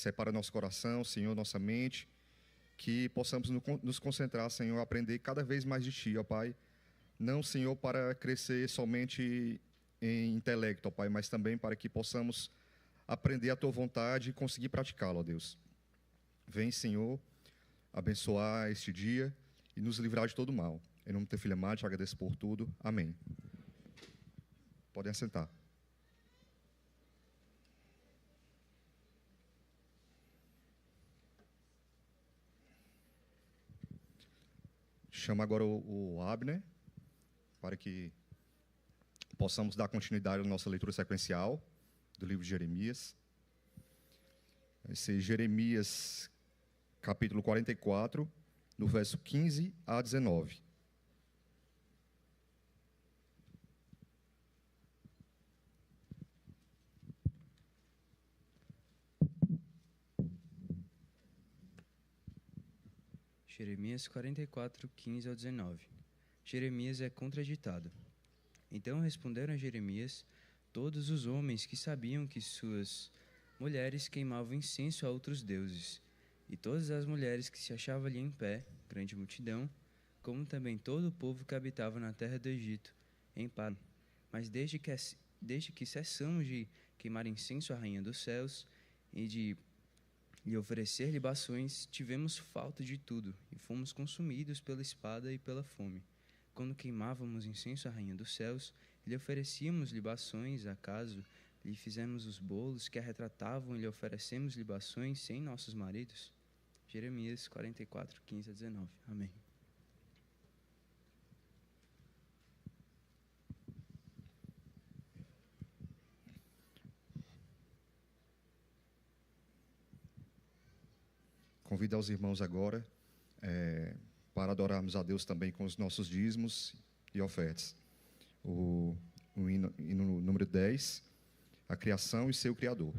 Separa nosso coração, Senhor, nossa mente, que possamos nos concentrar, Senhor, a aprender cada vez mais de Ti, ó Pai. Não, Senhor, para crescer somente em intelecto, ó Pai, mas também para que possamos aprender a Tua vontade e conseguir praticá-la, ó Deus. Vem, Senhor, abençoar este dia e nos livrar de todo mal. Em nome do Teu Filho amado, te agradeço por tudo. Amém. Podem assentar. Chamo agora o Abner, para que possamos dar continuidade à nossa leitura sequencial do livro de Jeremias. Vai ser Jeremias, capítulo 44, no verso 15 a 19. Jeremias 44, 15 ao 19. Jeremias é contraditado. Então responderam a Jeremias todos os homens que sabiam que suas mulheres queimavam incenso a outros deuses, e todas as mulheres que se achavam ali em pé, grande multidão, como também todo o povo que habitava na terra do Egito, em paz. Mas desde que cessamos de queimar incenso à Rainha dos Céus e de lhe oferecer libações, tivemos falta de tudo, e fomos consumidos pela espada e pela fome. Quando queimávamos incenso à Rainha dos Céus, lhe oferecíamos libações, acaso lhe fizemos os bolos que a retratavam e lhe oferecemos libações sem nossos maridos? Jeremias 44, 15 a 19. Amém. Convido aos irmãos agora para adorarmos a Deus também com os nossos dízimos e ofertas. O hino número 10, a criação e seu Criador.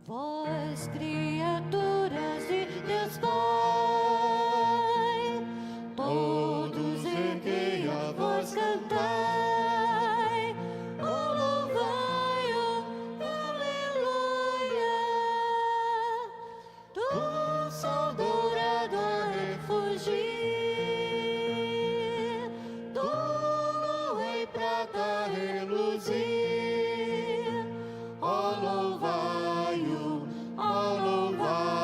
Vós, criaturas de Deus Pai, todos erguei a voz, cantai, oh, louvai-o, aleluia, do sol dourado a refugir, do ouro em prata a reluzir, oh, louvai-o, oh, louvai-o.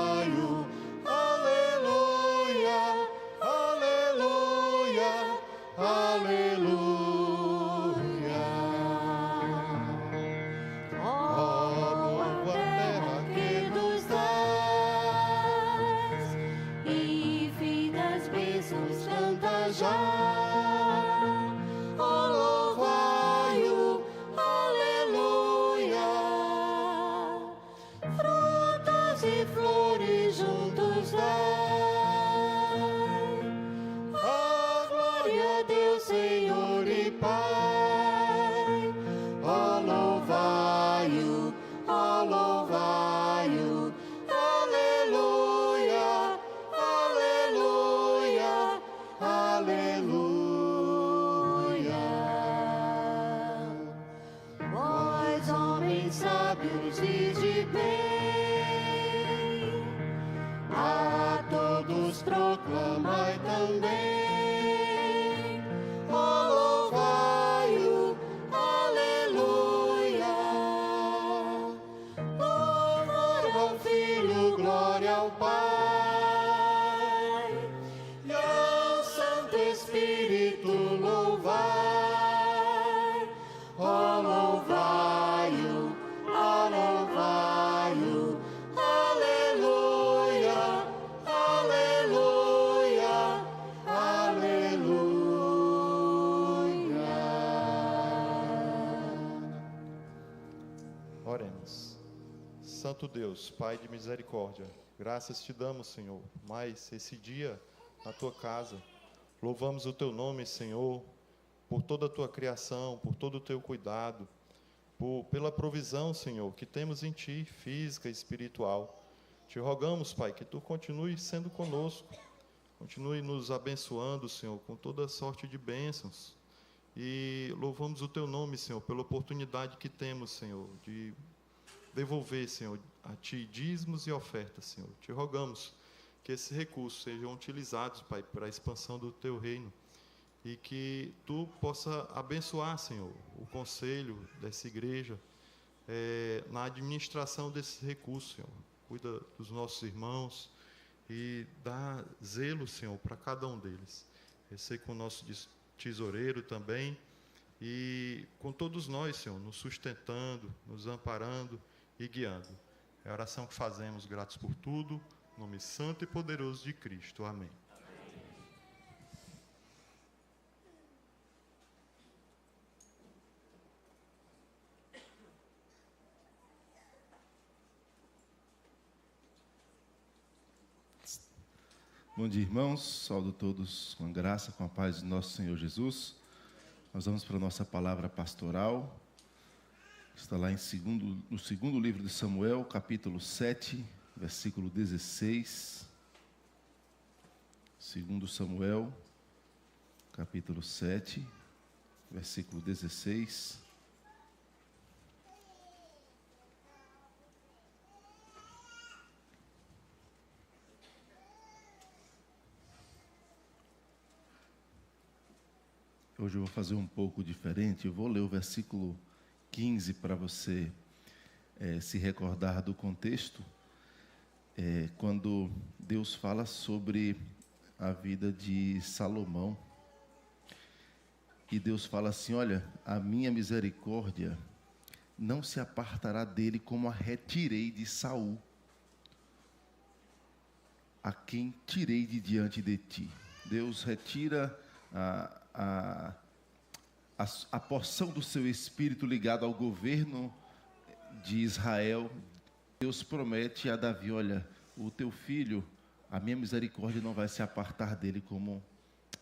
Oremos. Santo Deus, Pai de misericórdia, graças te damos, Senhor, mais esse dia na tua casa. Louvamos o teu nome, Senhor, por toda a tua criação, por todo o teu cuidado, pela provisão, Senhor, que temos em ti, física e espiritual. Te rogamos, Pai, que tu continue sendo conosco, continue nos abençoando, Senhor, com toda sorte de bênçãos. E louvamos o teu nome, Senhor, pela oportunidade que temos, Senhor, de devolver, Senhor, a ti dízimos e ofertas, Senhor. Te rogamos que esses recursos sejam utilizados, Pai, para a expansão do teu reino, e que tu possa abençoar, Senhor, o conselho dessa igreja, na administração desses recursos, Senhor. Cuida dos nossos irmãos e dá zelo, Senhor, para cada um deles. Receba com o nosso tesoureiro também e com todos nós, Senhor, nos sustentando, nos amparando e guiando. É a oração que fazemos, gratos por tudo, em nome santo e poderoso de Cristo. Amém. Bom dia, irmãos. Saúdo todos com a graça, com a paz de nosso Senhor Jesus. Nós vamos para a nossa palavra pastoral. Está lá no segundo livro de Samuel, capítulo 7, versículo 16. 2 Samuel, capítulo 7, versículo 16. Hoje eu vou fazer um pouco diferente. Eu vou ler o versículo 15 para você se recordar do contexto. Quando Deus fala sobre a vida de Salomão. E Deus fala assim: olha, a minha misericórdia não se apartará dele como a retirei de Saul, a quem tirei de diante de ti. Deus retira a porção do seu espírito ligada ao governo de Israel. Deus promete a Davi: olha, o teu filho, a minha misericórdia não vai se apartar dele como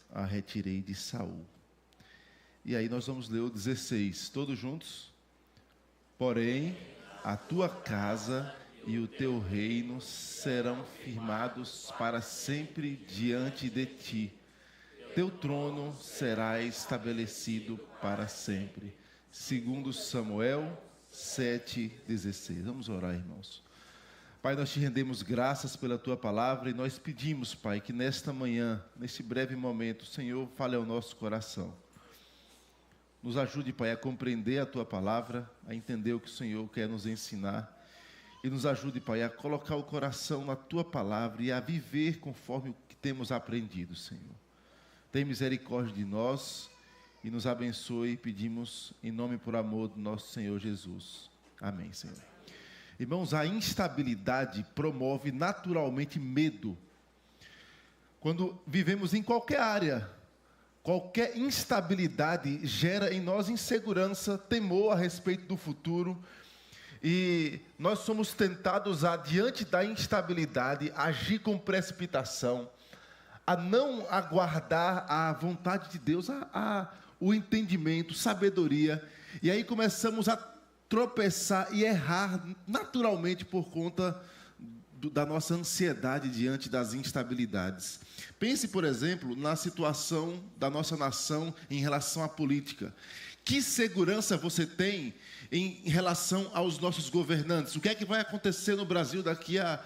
a retirei de Saul. E aí nós vamos ler o 16, todos juntos. Porém, a tua casa e o teu reino serão firmados para sempre diante de ti. Teu trono será estabelecido para sempre. 2 Samuel 7,16. Vamos orar, irmãos. Pai, nós te rendemos graças pela tua palavra e nós pedimos, Pai, que nesta manhã, neste breve momento, o Senhor fale ao nosso coração. Nos ajude, Pai, a compreender a tua palavra, a entender o que o Senhor quer nos ensinar. E nos ajude, Pai, a colocar o coração na tua palavra e a viver conforme o que temos aprendido, Senhor. Tem misericórdia de nós e nos abençoe, pedimos em nome e por amor do nosso Senhor Jesus. Amém, Senhor. Irmãos, a instabilidade promove naturalmente medo. Quando vivemos em qualquer área, qualquer instabilidade gera em nós insegurança, temor a respeito do futuro. E nós somos tentados a, diante da instabilidade, agir com precipitação, a não aguardar a vontade de Deus, o entendimento, sabedoria. E aí começamos a tropeçar e errar naturalmente por conta da nossa ansiedade diante das instabilidades. Pense, por exemplo, na situação da nossa nação em relação à política. Que segurança você tem em relação aos nossos governantes? O que é que vai acontecer no Brasil daqui a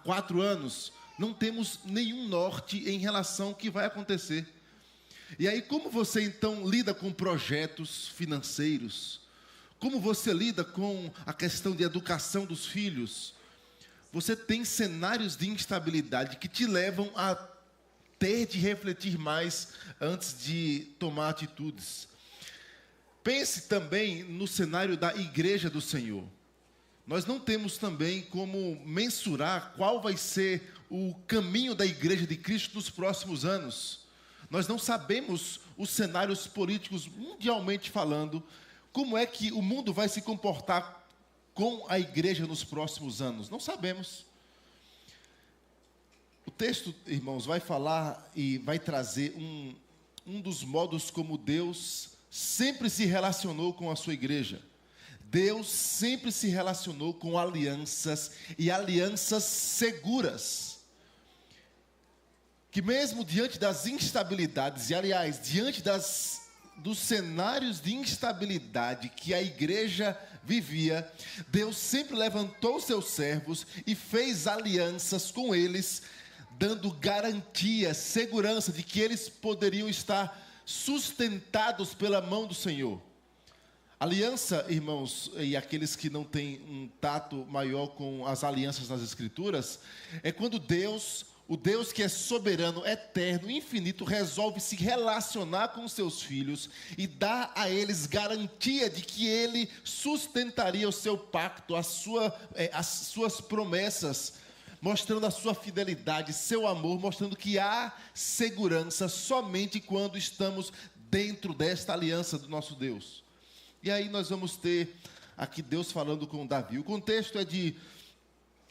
4 anos? Não temos nenhum norte em relação ao que vai acontecer. E aí, como você então lida com projetos financeiros? Como você lida com a questão de educação dos filhos? Você tem cenários de instabilidade que te levam a ter de refletir mais antes de tomar atitudes. Pense também no cenário da igreja do Senhor. Nós não temos também como mensurar qual vai ser o caminho da igreja de Cristo nos próximos anos. Nós não sabemos os cenários políticos, mundialmente falando, como é que o mundo vai se comportar com a igreja nos próximos anos? Não sabemos. O texto, irmãos, vai falar e vai trazer um dos modos como Deus sempre se relacionou com a sua igreja. Deus sempre se relacionou com alianças e alianças seguras. Que mesmo diante das instabilidades, e aliás, diante dos cenários de instabilidade que a igreja vivia, Deus sempre levantou seus servos e fez alianças com eles, dando garantia, segurança de que eles poderiam estar sustentados pela mão do Senhor. Aliança, irmãos, e aqueles que não têm um tato maior com as alianças nas Escrituras, é quando Deus, o Deus que é soberano, eterno, infinito, resolve se relacionar com os seus filhos e dar a eles garantia de que Ele sustentaria o seu pacto, as suas promessas, mostrando a sua fidelidade, seu amor, mostrando que há segurança somente quando estamos dentro desta aliança do nosso Deus. E aí nós vamos ter aqui Deus falando com Davi. O contexto é de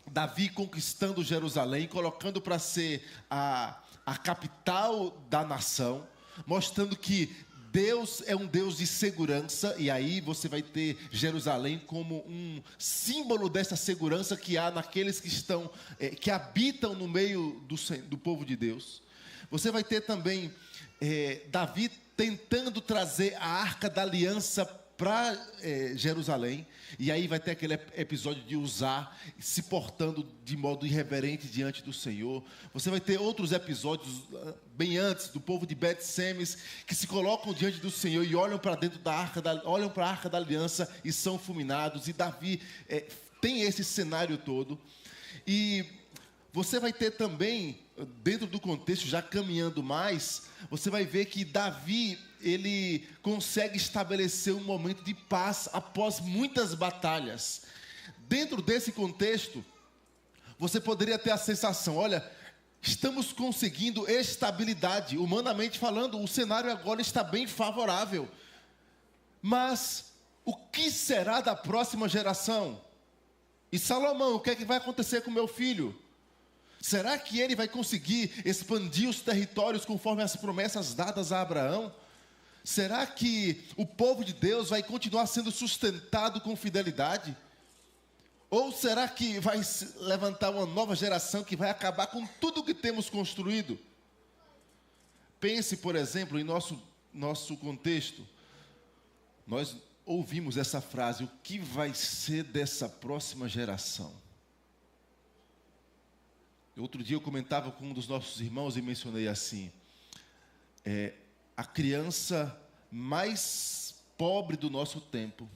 Davi conquistando Jerusalém, colocando para ser a capital da nação, mostrando que Deus é um Deus de segurança, e aí você vai ter Jerusalém como um símbolo dessa segurança que há naqueles que habitam no meio do povo de Deus. Você vai ter também Davi tentando trazer a Arca da Aliança para Jerusalém, e aí vai ter aquele episódio de Uzá se portando de modo irreverente diante do Senhor. Você vai ter outros episódios bem antes, do povo de Bet-Semes, que se colocam diante do Senhor e olham para dentro da Arca olham para a Arca da Aliança e são fulminados, e Davi tem esse cenário todo. E você vai ter também, dentro do contexto, já caminhando mais, você vai ver que Davi, ele consegue estabelecer um momento de paz após muitas batalhas. Dentro desse contexto, você poderia ter a sensação, olha, estamos conseguindo estabilidade, humanamente falando, o cenário agora está bem favorável. Mas o que será da próxima geração? E Salomão, o que é que vai acontecer com meu filho? Será que ele vai conseguir expandir os territórios conforme as promessas dadas a Abraão? Será que o povo de Deus vai continuar sendo sustentado com fidelidade? Ou será que vai se levantar uma nova geração que vai acabar com tudo que temos construído? Pense, por exemplo, em nosso contexto. Nós ouvimos essa frase, o que vai ser dessa próxima geração? Outro dia eu comentava com um dos nossos irmãos e mencionei assim, a criança mais pobre do nosso tempo,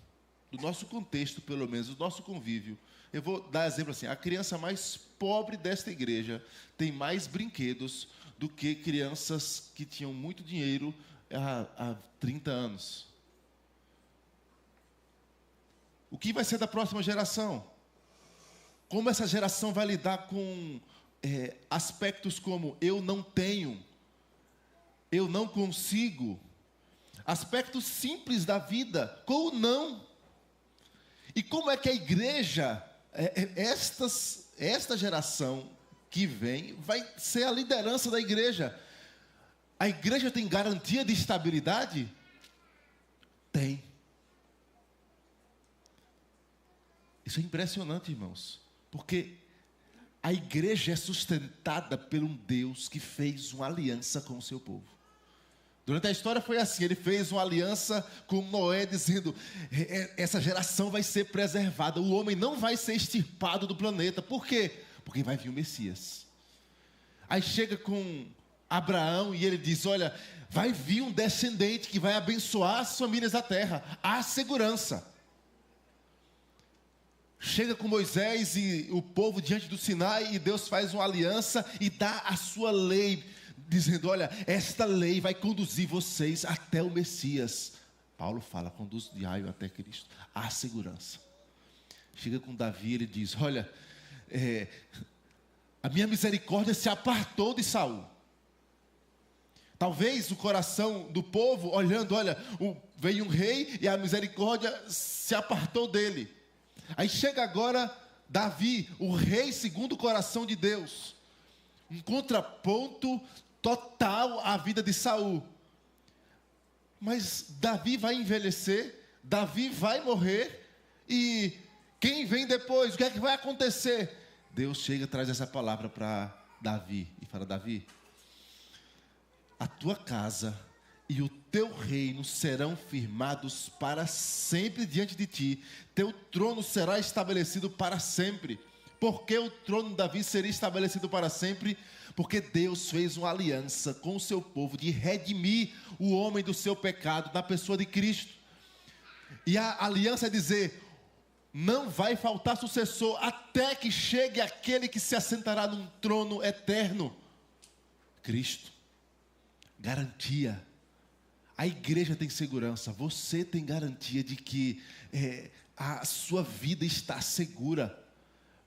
do nosso contexto pelo menos, do nosso convívio. Eu vou dar exemplo assim, a criança mais pobre desta igreja tem mais brinquedos do que crianças que tinham muito dinheiro há 30 anos. O que vai ser da próxima geração? Como essa geração vai lidar com aspectos como eu não tenho, eu não consigo, aspectos simples da vida, com o não. E como é que a igreja, esta geração que vem, vai ser a liderança da igreja? A igreja tem garantia de estabilidade? Tem. Isso é impressionante, irmãos, porque a igreja é sustentada por um Deus que fez uma aliança com o seu povo. Durante a história foi assim, ele fez uma aliança com Noé, dizendo, essa geração vai ser preservada, o homem não vai ser extirpado do planeta. Por quê? Porque vai vir o Messias. Aí chega com Abraão e ele diz, olha, vai vir um descendente que vai abençoar as famílias da terra, há segurança. Chega com Moisés e o povo diante do Sinai, e Deus faz uma aliança e dá a sua lei, dizendo, olha, esta lei vai conduzir vocês até o Messias. Paulo fala, conduz de raio até Cristo. Há segurança. Chega com Davi, ele diz, olha, a minha misericórdia se apartou de Saul. Talvez o coração do povo, olhando, olha, veio um rei e a misericórdia se apartou dele. Aí chega agora Davi, o rei segundo o coração de Deus. Um contraponto total à vida de Saul. Mas Davi vai envelhecer, Davi vai morrer, e quem vem depois? O que é que vai acontecer? Deus chega e traz essa palavra para Davi e fala: Davi, a tua casa e o teu reino serão firmados para sempre diante de ti. Teu trono será estabelecido para sempre. Por que o trono de Davi seria estabelecido para sempre? Porque Deus fez uma aliança com o seu povo de redimir o homem do seu pecado na pessoa de Cristo. E a aliança é dizer: não vai faltar sucessor até que chegue aquele que se assentará num trono eterno. Cristo. Garantia. A igreja tem segurança. Você tem garantia de que a sua vida está segura.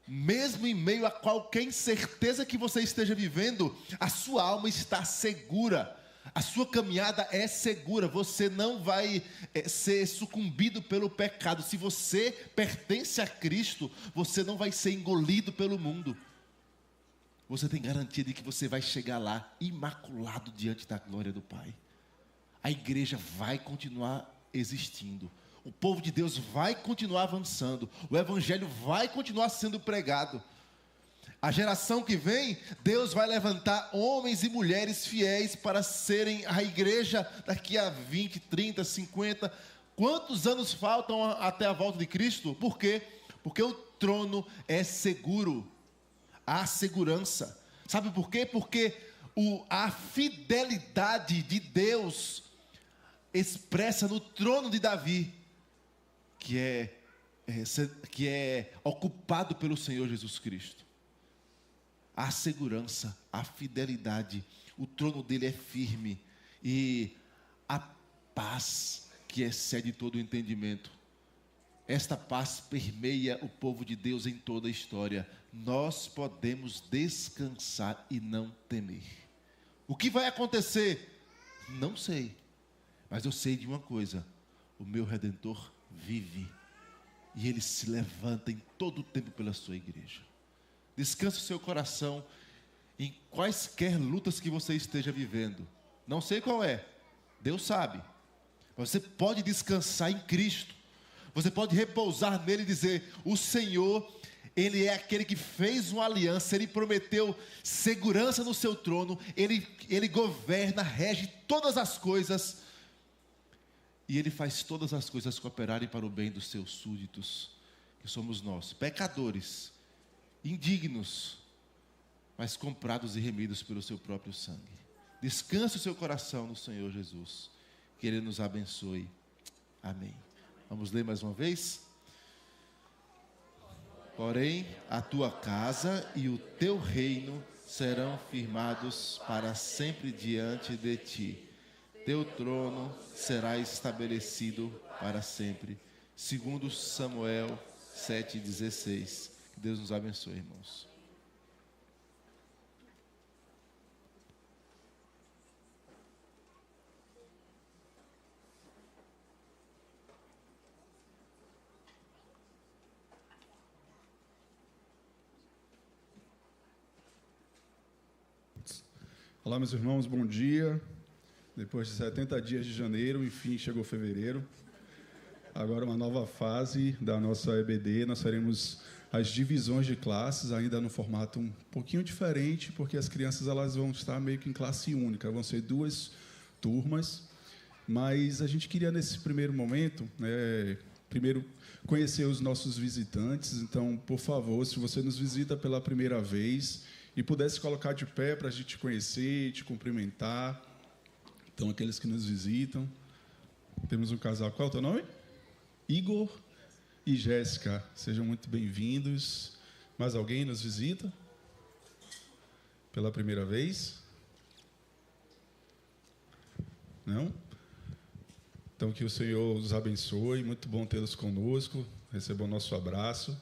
Mesmo em meio a qualquer incerteza que você esteja vivendo, a sua alma está segura. A sua caminhada é segura. Você não vai ser sucumbido pelo pecado. Se você pertence a Cristo, você não vai ser engolido pelo mundo. Você tem garantia de que você vai chegar lá imaculado diante da glória do Pai. A igreja vai continuar existindo. O povo de Deus vai continuar avançando. O evangelho vai continuar sendo pregado. A geração que vem, Deus vai levantar homens e mulheres fiéis para serem a igreja daqui a 20, 30, 50. Quantos anos faltam até a volta de Cristo? Por quê? Porque o trono é seguro. Há segurança. Sabe por quê? Porque a fidelidade de Deus expressa no trono de Davi, que é ocupado pelo Senhor Jesus Cristo. A segurança, a fidelidade, o trono dele é firme, e a paz que excede todo o entendimento. Esta paz permeia o povo de Deus em toda a história. Nós podemos descansar e não temer. O que vai acontecer? Não sei, mas eu sei de uma coisa: o meu Redentor vive, e Ele se levanta em todo o tempo pela sua igreja. Descanse o seu coração em quaisquer lutas que você esteja vivendo. Não sei qual é, Deus sabe. Você pode descansar em Cristo. Você pode repousar nele e dizer: o Senhor, Ele é aquele que fez uma aliança. Ele prometeu segurança no seu trono. Ele governa, rege todas as coisas. E Ele faz todas as coisas cooperarem para o bem dos seus súditos, que somos nós, pecadores, indignos, mas comprados e remidos pelo seu próprio sangue. Descanse o seu coração no Senhor Jesus. Que Ele nos abençoe. Amém. Vamos ler mais uma vez? Porém, a tua casa e o teu reino serão firmados para sempre diante de ti. Teu trono será estabelecido para sempre. Segundo Samuel 7,16. Que Deus nos abençoe, irmãos. Olá, meus irmãos, bom dia. Depois de 70 dias de janeiro, enfim, chegou fevereiro. Agora uma nova fase da nossa EBD. Nós faremos as divisões de classes, ainda no formato um pouquinho diferente, porque as crianças elas vão estar meio que em classe única. Vão ser 2 turmas. Mas a gente queria, nesse primeiro momento, primeiro conhecer os nossos visitantes. Então, por favor, se você nos visita pela primeira vez e pudesse colocar de pé para a gente conhecer, te cumprimentar. Então, aqueles que nos visitam. Temos um casal. Qual é o teu nome? Igor e Jéssica. Sejam muito bem-vindos. Mais alguém nos visita? Pela primeira vez? Não? Então, que o Senhor os abençoe. Muito bom tê-los conosco. Recebam o nosso abraço.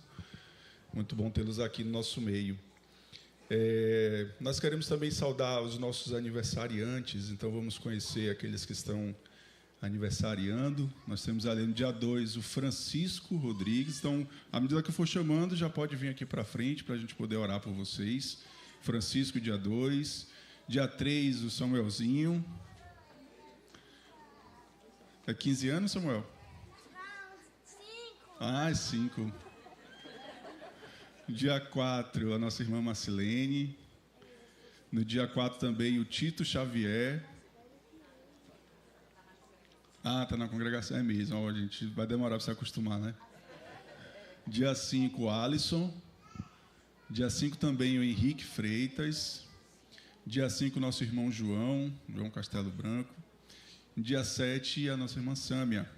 Muito bom tê-los aqui no nosso meio. Nós queremos também saudar os nossos aniversariantes, então vamos conhecer aqueles que estão aniversariando. Nós temos ali no dia 2 o Francisco Rodrigues. Então, à medida que eu for chamando, já pode vir aqui para frente para a gente poder orar por vocês. Francisco, dia 2. Dia 3, o Samuelzinho. É 15 anos, Samuel? Ah, 5. Dia 4, a nossa irmã Marcilene. No dia 4 também o Tito Xavier. Ah, tá na congregação, é mesmo. Ó, a gente vai demorar para se acostumar, né? Dia 5, o Alisson. Dia 5 também o Henrique Freitas. Dia 5, nosso irmão João Castelo Branco. Dia 7, a nossa irmã Sâmia.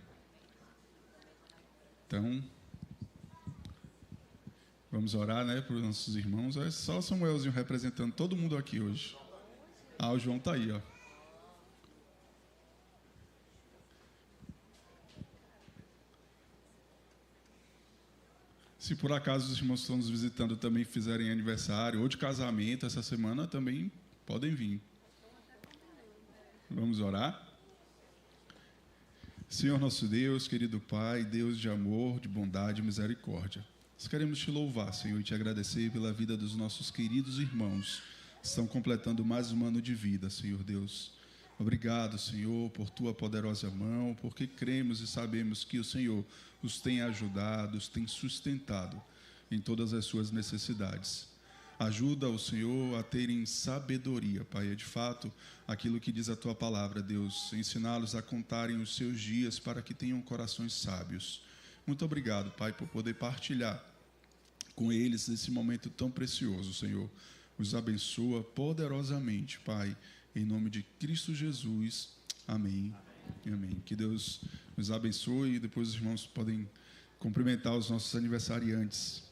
Então, vamos orar, né, para os nossos irmãos. É só o Samuelzinho representando todo mundo aqui hoje. Ah, o João está aí, ó. Se por acaso os irmãos que estão nos visitando também fizerem aniversário ou de casamento essa semana, também podem vir. Vamos orar? Senhor nosso Deus, querido Pai, Deus de amor, de bondade e misericórdia. Nós queremos te louvar, Senhor, e te agradecer pela vida dos nossos queridos irmãos que estão completando mais um ano de vida, Senhor Deus. Obrigado, Senhor, por tua poderosa mão, porque cremos e sabemos que o Senhor os tem ajudado, os tem sustentado em todas as suas necessidades. Ajuda o Senhor a terem sabedoria, Pai. É de fato aquilo que diz a tua palavra, Deus. Ensiná-los a contarem os seus dias para que tenham corações sábios. Muito obrigado, Pai, por poder partilhar com eles esse momento tão precioso, Senhor. Os abençoa poderosamente, Pai. Em nome de Cristo Jesus. Amém. Amém. Que Deus nos abençoe e depois os irmãos podem cumprimentar os nossos aniversariantes.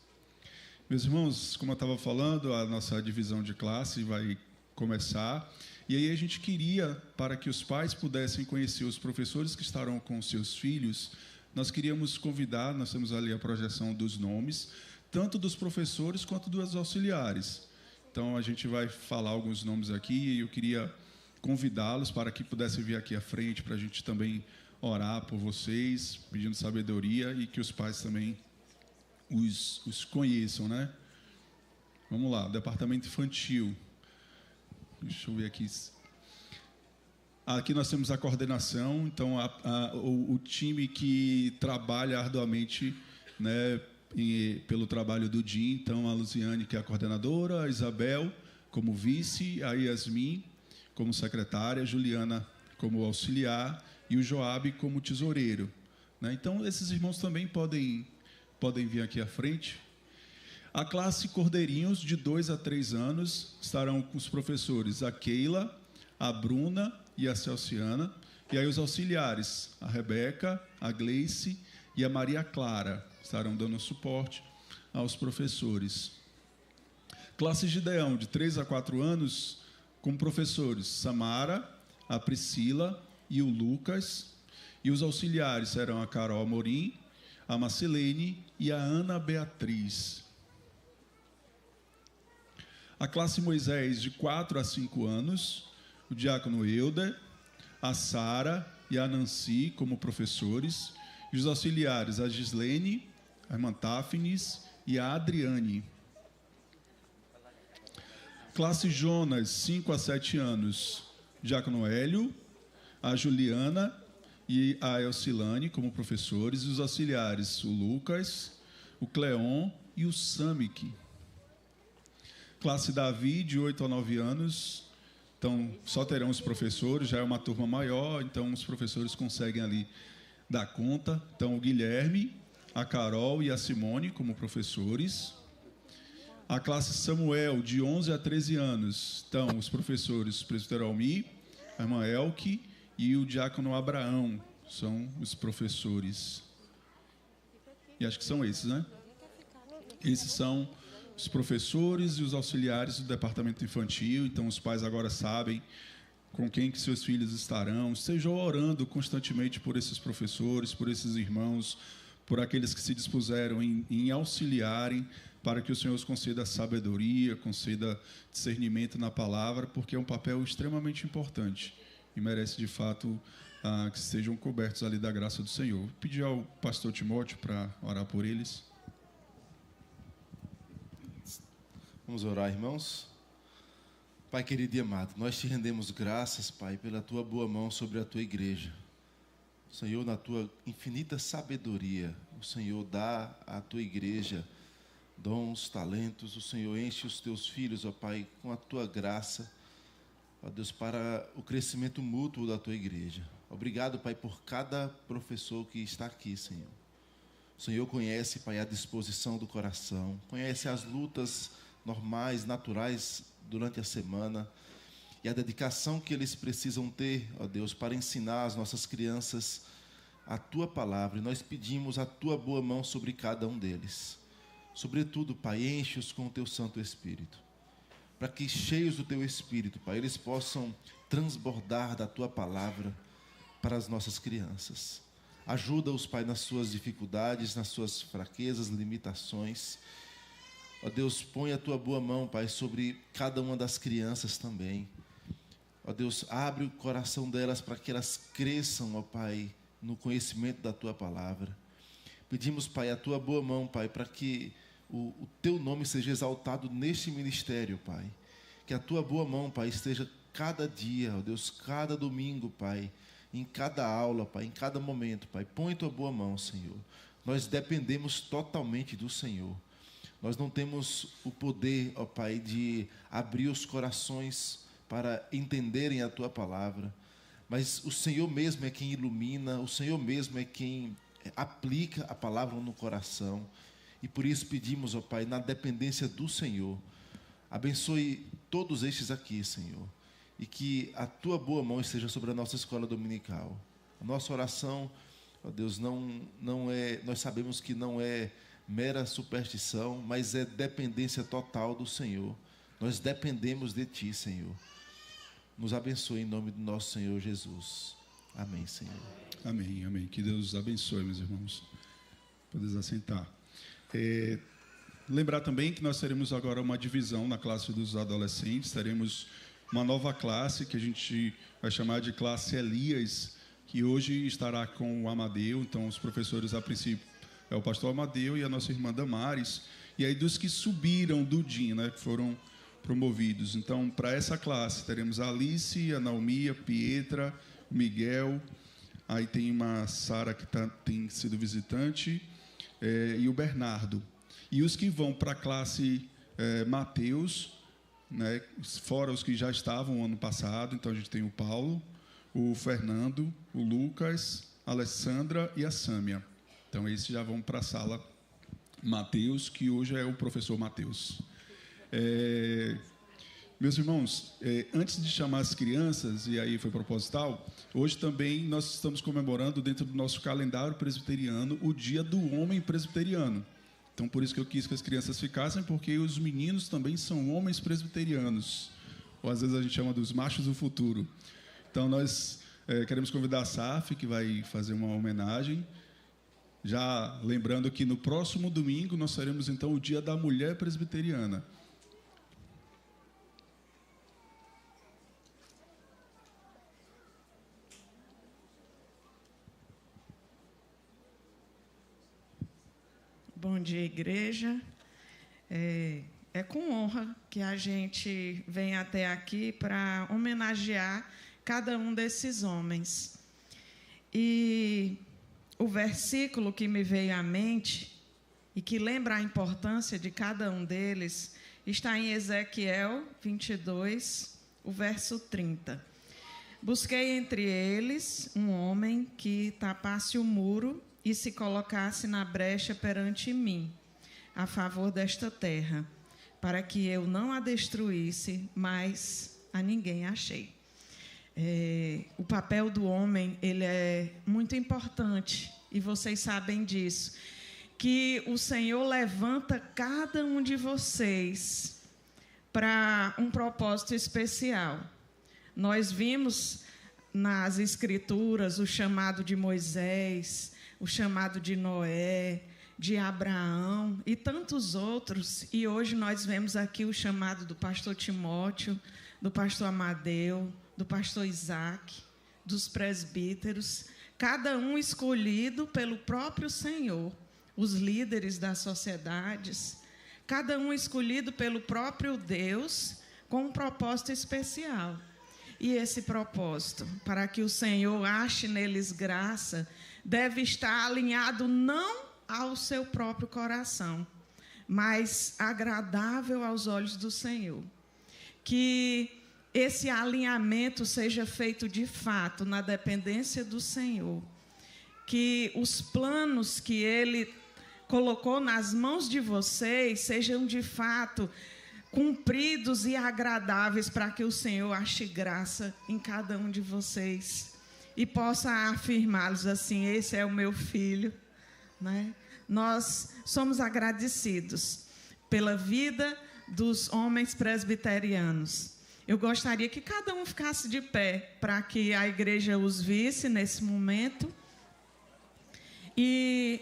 Meus irmãos, como eu estava falando, a nossa divisão de classe vai começar. E aí a gente queria, para que os pais pudessem conhecer os professores que estarão com os seus filhos, nós queríamos convidar, nós temos ali a projeção dos nomes, tanto dos professores quanto dos auxiliares. Então, a gente vai falar alguns nomes aqui e eu queria convidá-los para que pudessem vir aqui à frente para a gente também orar por vocês, pedindo sabedoria e que os pais também os conheçam, né? Vamos lá, departamento infantil. Deixa eu ver aqui. Aqui nós temos a coordenação, então o time que trabalha arduamente, né, pelo trabalho do DIN, então a Luziane, que é a coordenadora, a Isabel como vice, a Yasmin como secretária, a Juliana como auxiliar e o Joabe como tesoureiro, né? Então esses irmãos também podem vir aqui à frente. A classe Cordeirinhos, de 2 a 3 anos, estarão com os professores a Keila, a Bruna e a Celciana, e aí os auxiliares, a Rebeca, a Gleice e a Maria Clara, estarão dando suporte aos professores. Classe Gideão, de 3 a 4 anos, com professores Samara, a Priscila e o Lucas, e os auxiliares serão a Carol Amorim, a Marcelene e a Ana Beatriz. A classe Moisés, de 4 a 5 anos, o diácono Euder, a Sara e a Nancy como professores, e os auxiliares a Gislene, a irmã Táfnis e a Adriane. Classe Jonas, 5 a 7 anos, o diácono Hélio, a Juliana e a Elcilane como professores, e os auxiliares o Lucas, o Cleon e o Samic. Classe Davi, de 8 a 9 anos, então só terão os professores, já é uma turma maior, então os professores conseguem ali dar conta. Então o Guilherme, a Carol e a Simone como professores. A classe Samuel, de 11 a 13 anos, então os professores presbítero Almi, a irmã Elke e o diácono Abraão são os professores. E acho que são esses, né? Esses são os professores e os auxiliares do departamento infantil. Então, os pais agora sabem com quem que seus filhos estarão. Estejam orando constantemente por esses professores, por esses irmãos, por aqueles que se dispuseram em auxiliarem, para que o Senhor os conceda sabedoria, conceda discernimento na palavra, porque é um papel extremamente importante e merece, de fato, que sejam cobertos ali da graça do Senhor. Vou pedir ao pastor Timóteo para orar por eles. Vamos orar, irmãos. Pai querido e amado, nós te rendemos graças, Pai, pela tua boa mão sobre a tua igreja. Senhor, na tua infinita sabedoria, o Senhor dá à tua igreja dons, talentos. O Senhor enche os teus filhos, ó Pai, com a tua graça, ó Deus, para o crescimento mútuo da tua igreja. Obrigado, Pai, por cada professor que está aqui, Senhor. O Senhor conhece, Pai, a disposição do coração, conhece as lutas normais, naturais durante a semana e a dedicação que eles precisam ter, ó Deus, para ensinar as nossas crianças a tua palavra. E nós pedimos a tua boa mão sobre cada um deles. Sobretudo, Pai, enche-os com o teu Santo Espírito, para que, cheios do teu Espírito, Pai, eles possam transbordar da tua palavra para as nossas crianças. Ajuda-os, Pai, nas suas dificuldades, nas suas fraquezas, limitações. Ó Deus, põe a tua boa mão, Pai, sobre cada uma das crianças também. Ó Deus, abre o coração delas para que elas cresçam, ó Pai, no conhecimento da tua palavra. Pedimos, Pai, a tua boa mão, Pai, para que o teu nome seja exaltado neste ministério, Pai. Que a tua boa mão, Pai, esteja cada dia, ó Deus, cada domingo, Pai, em cada aula, Pai, em cada momento, Pai. Põe tua boa mão, Senhor. Nós dependemos totalmente do Senhor. Nós não temos o poder, ó Pai, de abrir os corações para entenderem a tua palavra, mas o Senhor mesmo é quem ilumina, o Senhor mesmo é quem aplica a palavra no coração. E por isso pedimos, ó Pai, na dependência do Senhor, abençoe todos estes aqui, Senhor, e que a tua boa mão esteja sobre a nossa escola dominical. A nossa oração, ó Deus, não é, nós sabemos que não é mera superstição, mas é dependência total do Senhor. Nós dependemos de Ti, Senhor. Nos abençoe em nome do nosso Senhor Jesus. Amém, Senhor. Amém, amém. Que Deus abençoe, meus irmãos. Podeis assentar. Lembrar também que nós teremos agora uma divisão na classe dos adolescentes. Teremos uma nova classe que a gente vai chamar de classe Elias, que hoje estará com o Amadeu. Então, os professores, a princípio, é o pastor Amadeu e a nossa irmã Damares. E aí, dos que subiram do DIN, né, que foram promovidos. Então, para essa classe, teremos a Alice, a Naomi, a Pietra, o Miguel. Aí tem uma Sara que tem sido visitante, e o Bernardo. E os que vão para a classe Mateus, né, fora os que já estavam ano passado. Então, a gente tem o Paulo, o Fernando, o Lucas, a Alessandra e a Sâmia. Então, esses já vão para a sala Mateus, que hoje é o professor Mateus. Meus irmãos, antes de chamar as crianças, e aí foi proposital, hoje também nós estamos comemorando, dentro do nosso calendário presbiteriano, o Dia do Homem Presbiteriano. Então, por isso que eu quis que as crianças ficassem, porque os meninos também são homens presbiterianos, ou às vezes a gente chama dos machos do futuro. Então, nós queremos convidar a SAF, que vai fazer uma homenagem. Já lembrando que no próximo domingo nós teremos, então, o Dia da Mulher Presbiteriana. Bom dia, igreja. É com honra que a gente vem até aqui para homenagear cada um desses homens. E o versículo que me veio à mente e que lembra a importância de cada um deles está em Ezequiel 22, o verso 30. Busquei entre eles um homem que tapasse o muro e se colocasse na brecha perante mim, a favor desta terra, para que eu não a destruísse, mas a ninguém achei. O papel do homem, ele é muito importante, e vocês sabem disso, que o Senhor levanta cada um de vocês para um propósito especial. Nós vimos nas Escrituras o chamado de Moisés, o chamado de Noé, de Abraão e tantos outros, e hoje nós vemos aqui o chamado do pastor Timóteo, do pastor Amadeu, do pastor Isaac, dos presbíteros, cada um escolhido pelo próprio Senhor, os líderes das sociedades, cada um escolhido pelo próprio Deus, com um propósito especial. E esse propósito, para que o Senhor ache neles graça, deve estar alinhado não ao seu próprio coração, mas agradável aos olhos do Senhor. Que esse alinhamento seja feito de fato na dependência do Senhor. Que os planos que Ele colocou nas mãos de vocês sejam de fato cumpridos e agradáveis, para que o Senhor ache graça em cada um de vocês e possa afirmá-los assim: esse é o meu filho, né? Nós somos agradecidos pela vida dos homens presbiterianos. Eu gostaria que cada um ficasse de pé para que a igreja os visse nesse momento. E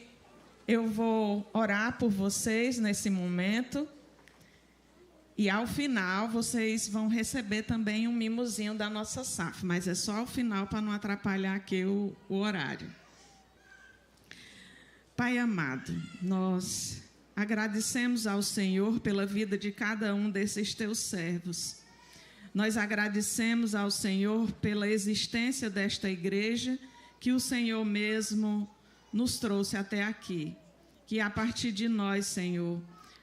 eu vou orar por vocês nesse momento. E, ao final, vocês vão receber também um mimozinho da nossa SAF, mas é só ao final para não atrapalhar aqui o horário. Pai amado, nós agradecemos ao Senhor pela vida de cada um desses teus servos. Nós agradecemos ao Senhor pela existência desta igreja, que o Senhor mesmo nos trouxe até aqui. Que, a partir de nós, Senhor,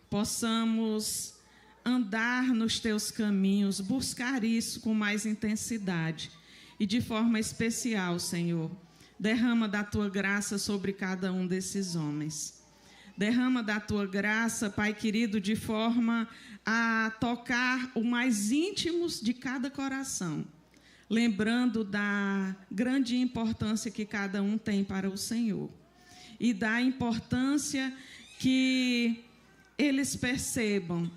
possamos andar nos teus caminhos, buscar isso com mais intensidade. E de forma especial, Senhor, derrama da tua graça sobre cada um desses homens. Derrama da tua graça, Pai querido, de forma a tocar o mais íntimo de cada coração, lembrando da grande importância que cada um tem para o Senhor e da importância que eles percebam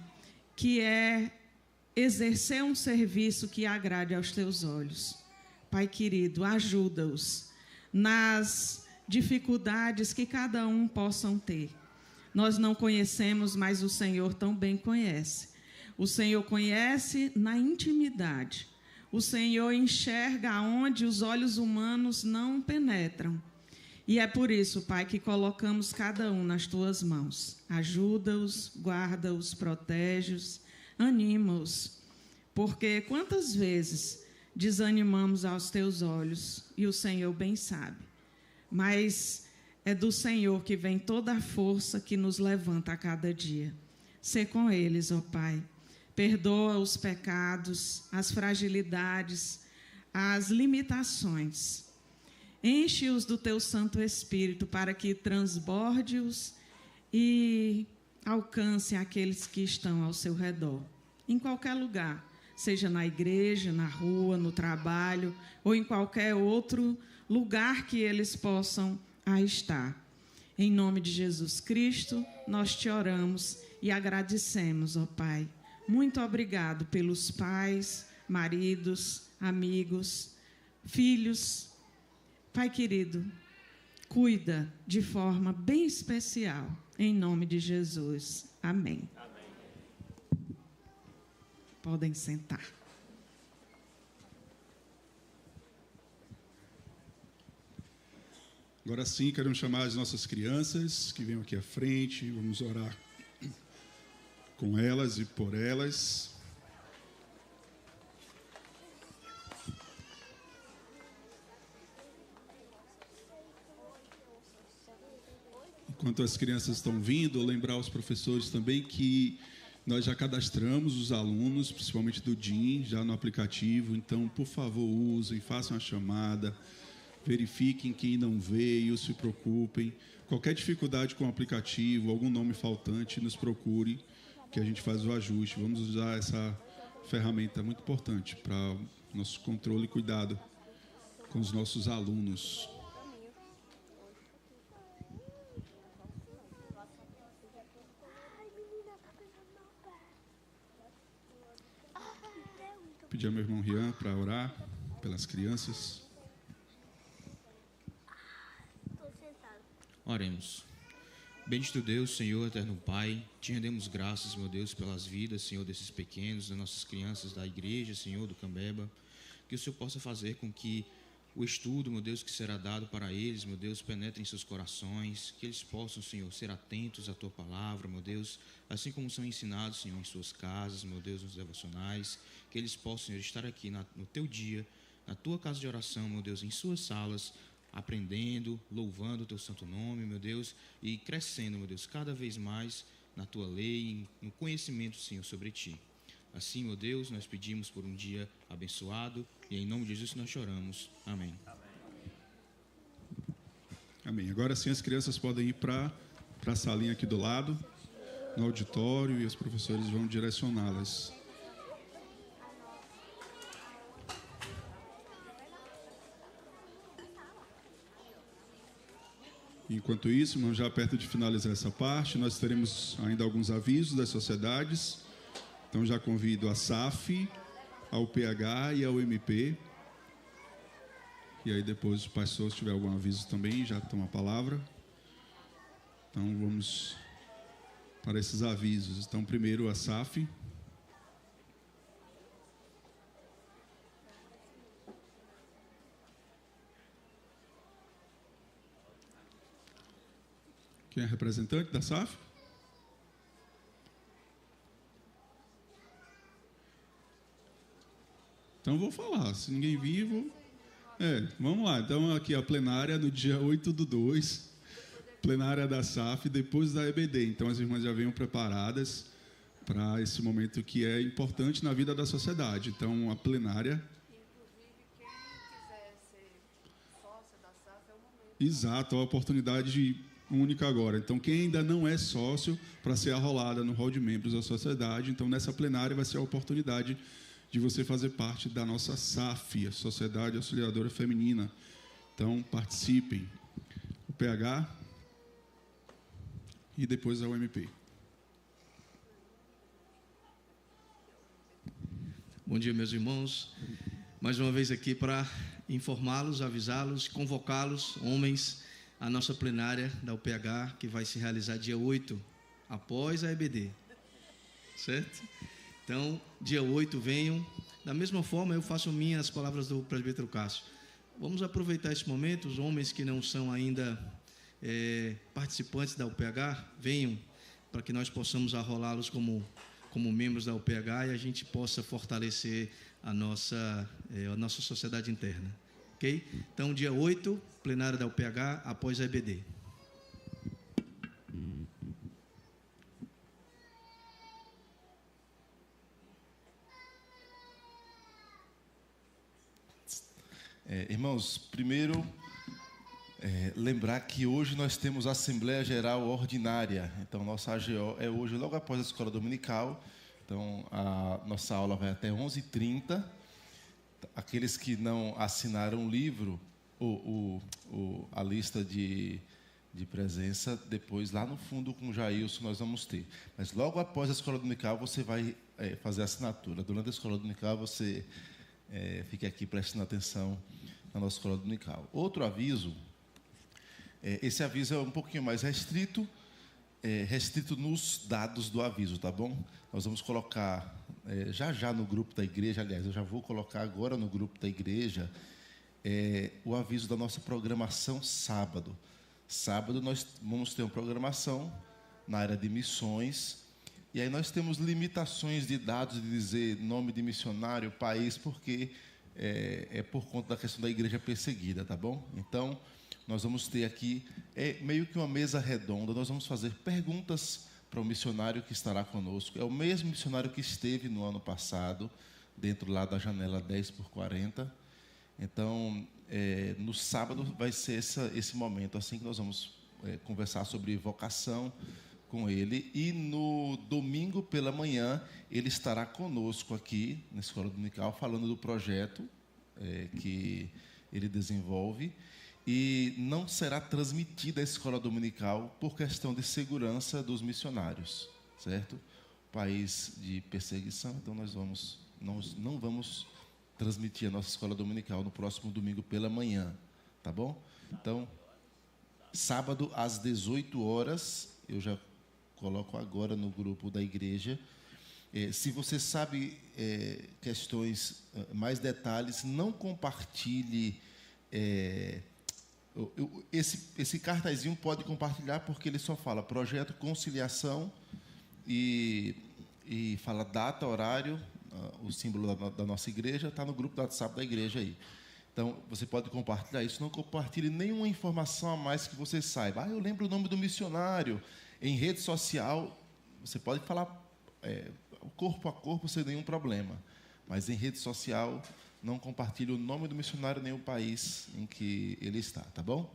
que é exercer um serviço que agrade aos teus olhos. Pai querido, ajuda-os nas dificuldades que cada um possam ter. Nós não conhecemos, mas o Senhor tão bem conhece. O Senhor conhece na intimidade. O Senhor enxerga onde os olhos humanos não penetram. E é por isso, Pai, que colocamos cada um nas tuas mãos. Ajuda-os, guarda-os, protege-os, anima-os. Porque quantas vezes desanimamos aos teus olhos, e o Senhor bem sabe. Mas é do Senhor que vem toda a força que nos levanta a cada dia. Sê com eles, ó Pai. Perdoa os pecados, as fragilidades, as limitações. Enche-os do teu Santo Espírito para que transborde-os e alcance aqueles que estão ao seu redor, em qualquer lugar, seja na igreja, na rua, no trabalho ou em qualquer outro lugar que eles possam estar. Em nome de Jesus Cristo, nós te oramos e agradecemos, ó Pai. Muito obrigado pelos pais, maridos, amigos, filhos. Pai querido, cuida de forma bem especial, em nome de Jesus. Amém. Amém. Podem sentar. Agora sim, quero chamar as nossas crianças que venham aqui à frente. Vamos orar com elas e por elas. Enquanto as crianças estão vindo, lembrar os professores também que nós já cadastramos os alunos, principalmente do DIN, já no aplicativo. Então, por favor, usem, façam a chamada, verifiquem quem não veio, se preocupem. Qualquer dificuldade com o aplicativo, algum nome faltante, nos procure, que a gente faz o ajuste. Vamos usar essa ferramenta muito importante para o nosso controle e cuidado com os nossos alunos. Pedir ao meu irmão Rian para orar pelas crianças. Oremos. Bendito Deus, Senhor, eterno Pai, te rendemos graças, meu Deus, pelas vidas, Senhor, desses pequenos, das nossas crianças da igreja, Senhor, do Cambeba, que o Senhor possa fazer com que o estudo, meu Deus, que será dado para eles, meu Deus, penetre em seus corações, que eles possam, Senhor, ser atentos à Tua palavra, meu Deus, assim como são ensinados, Senhor, em suas casas, meu Deus, nos devocionais, que eles possam, Senhor, estar aqui no Teu dia, na Tua casa de oração, meu Deus, em suas salas, aprendendo, louvando o Teu santo nome, meu Deus, e crescendo, meu Deus, cada vez mais na Tua lei, no conhecimento, Senhor, sobre Ti. Assim, meu Deus, nós pedimos por um dia abençoado e em nome de Jesus nós choramos. Amém. Amém. Agora sim as crianças podem ir para a salinha aqui do lado, no auditório, e os professores vão direcioná-las. Enquanto isso, irmão, já perto de finalizar essa parte, nós teremos ainda alguns avisos das sociedades. Então, já convido a SAF, ao PH e ao MP. E aí, depois, o pastor, se tiver algum aviso também, já toma a palavra. Então, vamos para esses avisos. Então, primeiro, a SAF. Quem é representante da SAF? Então vou falar, se ninguém vir, vou... vamos lá. Então aqui a plenária no dia 8/2, plenária da SAF, depois da EBD. Então as irmãs já venham preparadas para esse momento que é importante na vida da sociedade. Então a plenária... Inclusive, quem quiser ser sócio da SAF é o momento. Exato, a oportunidade única agora. Então quem ainda não é sócio, para ser arrolada no hall de membros da sociedade, então nessa plenária vai ser a oportunidade de você fazer parte da nossa SAF, a Sociedade Auxiliadora Feminina. Então, participem. O PH e depois a UMP. Bom dia, meus irmãos. Mais uma vez aqui para informá-los, avisá-los, convocá-los, homens, à nossa plenária da UPH, que vai se realizar dia 8, após a EBD. Certo? Então, dia 8, venham. Da mesma forma, eu faço minhas as palavras do presbítero Cássio. Vamos aproveitar esse momento, os homens que não são ainda participantes da UPH, venham, para que nós possamos arrolá-los como membros da UPH e a gente possa fortalecer a nossa sociedade interna. Ok? Então, dia 8, plenário da UPH, após a EBD. Irmãos, primeiro, lembrar que hoje nós temos a Assembleia Geral Ordinária. Então, nossa AGO é hoje, logo após a Escola Dominical. Então, a nossa aula vai até 11h30. Aqueles que não assinaram o livro, a lista de presença, depois, lá no fundo, com o Jailson, nós vamos ter. Mas, logo após a Escola Dominical, você vai fazer a assinatura. Durante a Escola Dominical, você... fique aqui prestando atenção na nossa escola dominical. Outro aviso, esse aviso é um pouquinho mais restrito nos dados do aviso, tá bom? Nós vamos colocar já no grupo da igreja, aliás, eu já vou colocar agora no grupo da igreja o aviso da nossa programação sábado. Sábado nós vamos ter uma programação na área de missões. E aí nós temos limitações de dados, de dizer nome de missionário, país, porque é por conta da questão da igreja perseguida, tá bom? Então, nós vamos ter aqui meio que uma mesa redonda, nós vamos fazer perguntas para o missionário que estará conosco. É o mesmo missionário que esteve no ano passado, dentro lá da janela 10x40. Então, no sábado vai ser esse momento, assim que nós vamos conversar sobre vocação com ele, e no domingo pela manhã ele estará conosco aqui na Escola Dominical falando do projeto que ele desenvolve, e não será transmitida a Escola Dominical por questão de segurança dos missionários, certo? País de perseguição, então nós não vamos transmitir a nossa Escola Dominical no próximo domingo pela manhã, tá bom? Então, sábado às 18 horas, eu já coloco agora no grupo da igreja. Se você sabe questões, mais detalhes, não compartilhe esse cartazinho pode compartilhar, porque ele só fala projeto conciliação e fala data, horário, o símbolo da nossa igreja, está no grupo do WhatsApp da igreja aí. Então, você pode compartilhar isso, não compartilhe nenhuma informação a mais que você saiba. Eu lembro o nome do missionário. Em rede social, você pode falar corpo a corpo sem nenhum problema. Mas em rede social, não compartilhe o nome do missionário nem o país em que ele está, tá bom?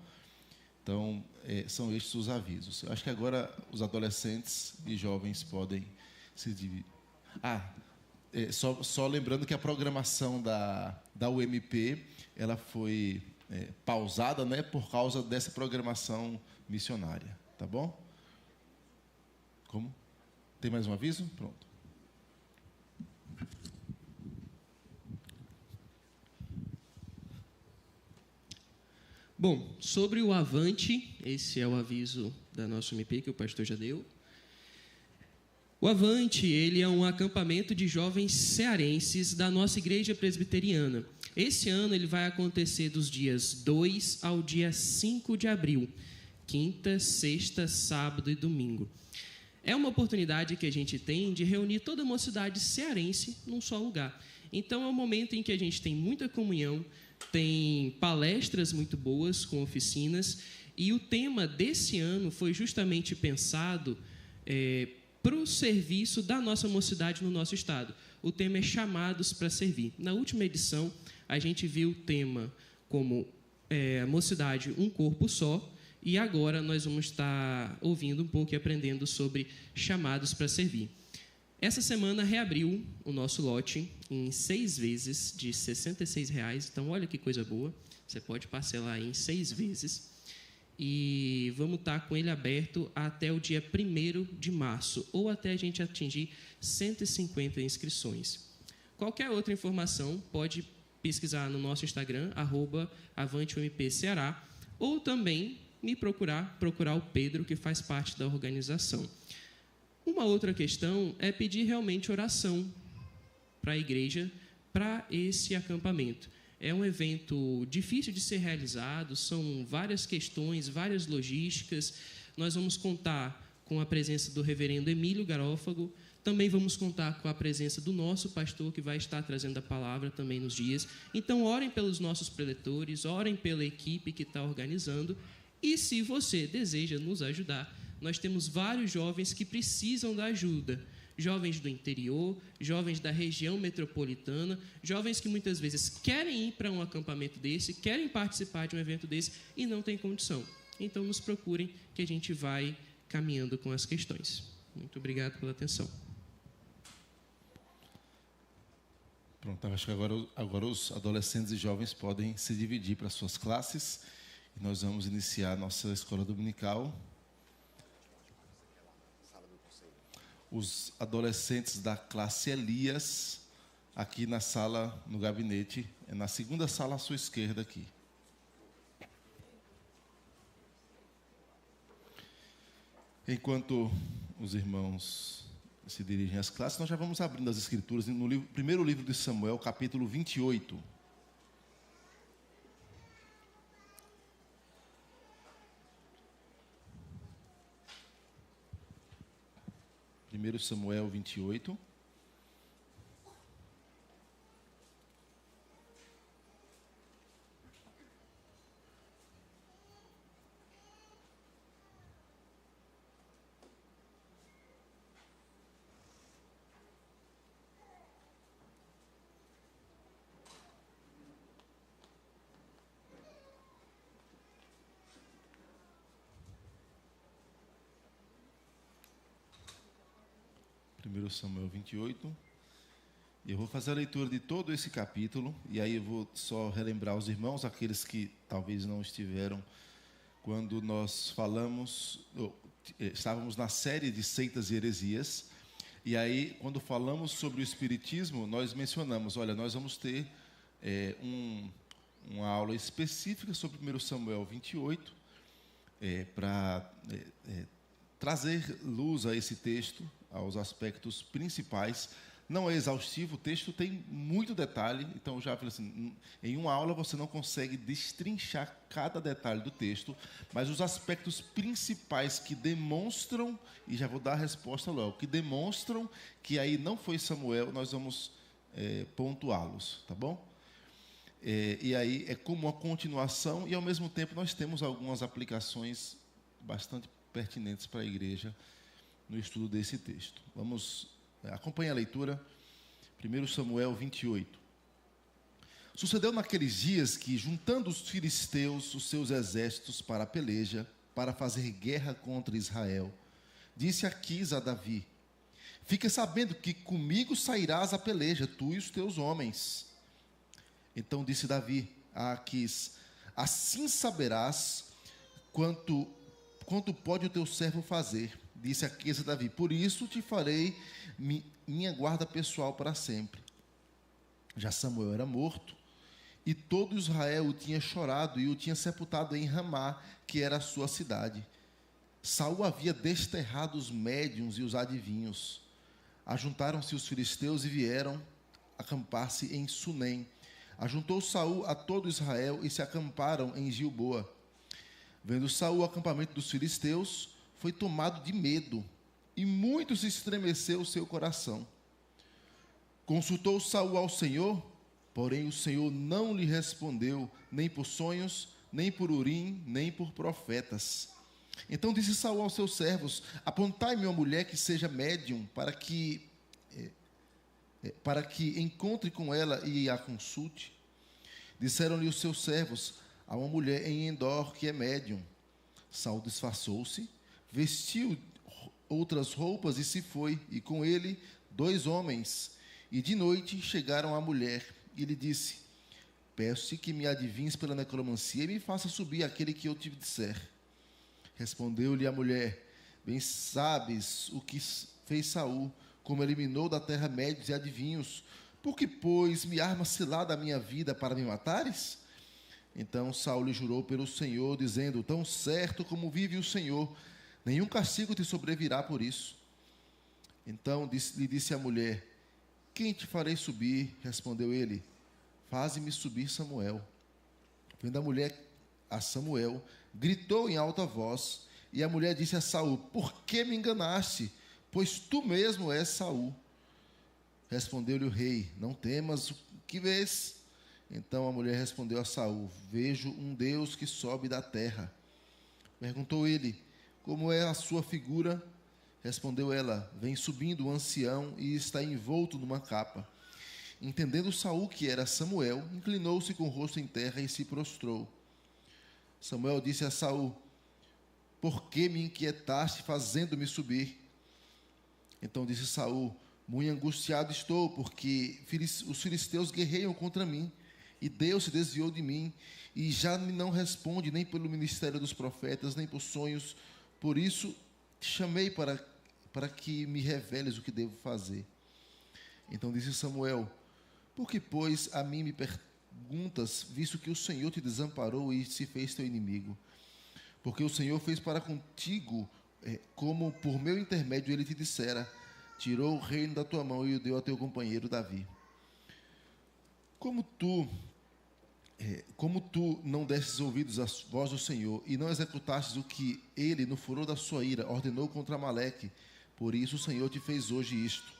Então, são estes os avisos. Eu acho que agora os adolescentes e jovens podem se dividir. Só lembrando que a programação da UMP ela foi pausada, né, por causa dessa programação missionária, tá bom? Como? Tem mais um aviso? Pronto. Bom, sobre o Avante, esse é o aviso da nossa UMP que o pastor já deu. O Avante, ele é um acampamento de jovens cearenses da nossa igreja presbiteriana. Esse ano ele vai acontecer dos dias 2 ao dia 5 de abril, quinta, sexta, sábado e domingo. É uma oportunidade que a gente tem de reunir toda a mocidade cearense num só lugar. Então é um momento em que a gente tem muita comunhão, tem palestras muito boas com oficinas, e o tema desse ano foi justamente pensado para o serviço da nossa mocidade no nosso estado. O tema é Chamados para Servir. Na última edição, a gente viu o tema como a mocidade, um corpo só, e agora nós vamos estar ouvindo um pouco e aprendendo sobre Chamados para Servir. Essa semana reabriu o nosso lote em 6 vezes de R$ 66,00. Então, olha que coisa boa. Você pode parcelar em 6 vezes. E vamos estar com ele aberto até o dia 1º de março, ou até a gente atingir 150 inscrições. Qualquer outra informação, pode pesquisar no nosso Instagram, @AvanteUMPCeará, ou também me procurar o Pedro, que faz parte da organização. Uma outra questão é pedir realmente oração para a igreja, para esse acampamento. É um evento difícil de ser realizado, são várias questões, várias logísticas. Nós vamos contar com a presença do reverendo Emílio Garófago, também vamos contar com a presença do nosso pastor, que vai estar trazendo a palavra também nos dias. Então, orem pelos nossos preletores, orem pela equipe que está organizando. E se você deseja nos ajudar, nós temos vários jovens que precisam da ajuda. Jovens do interior, jovens da região metropolitana, jovens que muitas vezes querem ir para um acampamento desse, querem participar de um evento desse e não têm condição. Então, nos procurem que a gente vai caminhando com as questões. Muito obrigado pela atenção. Pronto, acho que agora os adolescentes e jovens podem se dividir para suas classes. E nós vamos iniciar a nossa escola dominical. Os adolescentes da classe Elias, aqui na sala, no gabinete, é na segunda sala à sua esquerda aqui. Enquanto os irmãos se dirigem às classes, nós já vamos abrindo as escrituras no primeiro livro de Samuel, capítulo 28. Primeiro Samuel 28. Primeiro Samuel 28. E eu vou fazer a leitura de todo esse capítulo, e aí eu vou só relembrar os irmãos, aqueles que talvez não estiveram, quando nós estávamos na série de seitas e heresias, e aí, quando falamos sobre o Espiritismo, nós mencionamos, olha, nós vamos ter uma aula específica sobre 1 Samuel 28, para trazer luz a esse texto, aos aspectos principais Não é exaustivo, o texto tem muito detalhe, então eu já falei assim, em uma aula você não consegue destrinchar cada detalhe do texto, mas os aspectos principais que demonstram, e já vou dar a resposta logo, que demonstram que aí não foi Samuel, nós vamos pontuá-los, tá bom? E aí é como uma continuação e, ao mesmo tempo, nós temos algumas aplicações bastante pertinentes para a igreja no estudo desse texto. Vamos acompanhar a leitura. 1 Samuel 28. Sucedeu naqueles dias que, juntando os filisteus, os seus exércitos para a peleja, para fazer guerra contra Israel, disse Aquis a Davi: fica sabendo que comigo sairás à peleja, tu e os teus homens. Então disse Davi a Aquis: assim saberás quanto pode o teu servo fazer. Disse Aquis a Davi: por isso te farei minha guarda pessoal para sempre. Já Samuel era morto, e todo Israel o tinha chorado e o tinha sepultado em Ramá, que era a sua cidade. Saul havia desterrado os médiuns e os adivinhos. Ajuntaram-se os filisteus e vieram acampar-se em Sunem. Ajuntou Saul a todo Israel e se acamparam em Gilboa. Vendo Saul o acampamento dos filisteus, foi tomado de medo, e muito se estremeceu o seu coração. Consultou Saul ao Senhor, porém o Senhor não lhe respondeu, nem por sonhos, nem por Urim, nem por profetas. Então disse Saul aos seus servos: apontai-me uma mulher que seja médium, para que encontre com ela e a consulte. Disseram-lhe os seus servos: há uma mulher em Endor que é médium. Saul disfarçou-se, vestiu outras roupas e se foi, e com ele 2 homens. E de noite chegaram à mulher e lhe disse: peço-te que me adivinhes pela necromancia e me faça subir aquele que eu te disser. Respondeu-lhe a mulher: bem sabes o que fez Saul, como eliminou da terra médios e adivinhos. Por que, pois, me armas cilada a minha vida para me matares? Então Saul lhe jurou pelo Senhor, dizendo: tão certo como vive o Senhor, nenhum castigo te sobrevirá por isso. Então lhe disse a mulher: quem te farei subir? Respondeu ele: faze-me subir Samuel. Vendo a mulher a Samuel, gritou em alta voz, e a mulher disse a Saul: por que me enganaste? Pois tu mesmo és Saul. Respondeu-lhe o rei: não temas, o que vês? Então a mulher respondeu a Saul: vejo um Deus que sobe da terra. Perguntou ele: como é a sua figura? Respondeu ela: vem subindo um ancião e está envolto numa capa. Entendendo Saul que era Samuel, inclinou-se com o rosto em terra e se prostrou. Samuel disse a Saul: por que me inquietaste fazendo-me subir? Então disse Saul: muito angustiado estou, porque os filisteus guerreiam contra mim, e Deus se desviou de mim, e já me não responde nem pelo ministério dos profetas, nem por sonhos. Por isso te chamei para que me reveles o que devo fazer. Então disse Samuel: por que, pois, a mim me perguntas, visto que o Senhor te desamparou e se fez teu inimigo? Porque o Senhor fez para contigo, como por meu intermédio ele te dissera: tirou o reino da tua mão e o deu a teu companheiro Davi. Como tu não destes ouvidos à voz do Senhor, e não executastes o que ele, no furor da sua ira, ordenou contra Amaleque, por isso o Senhor te fez hoje isto.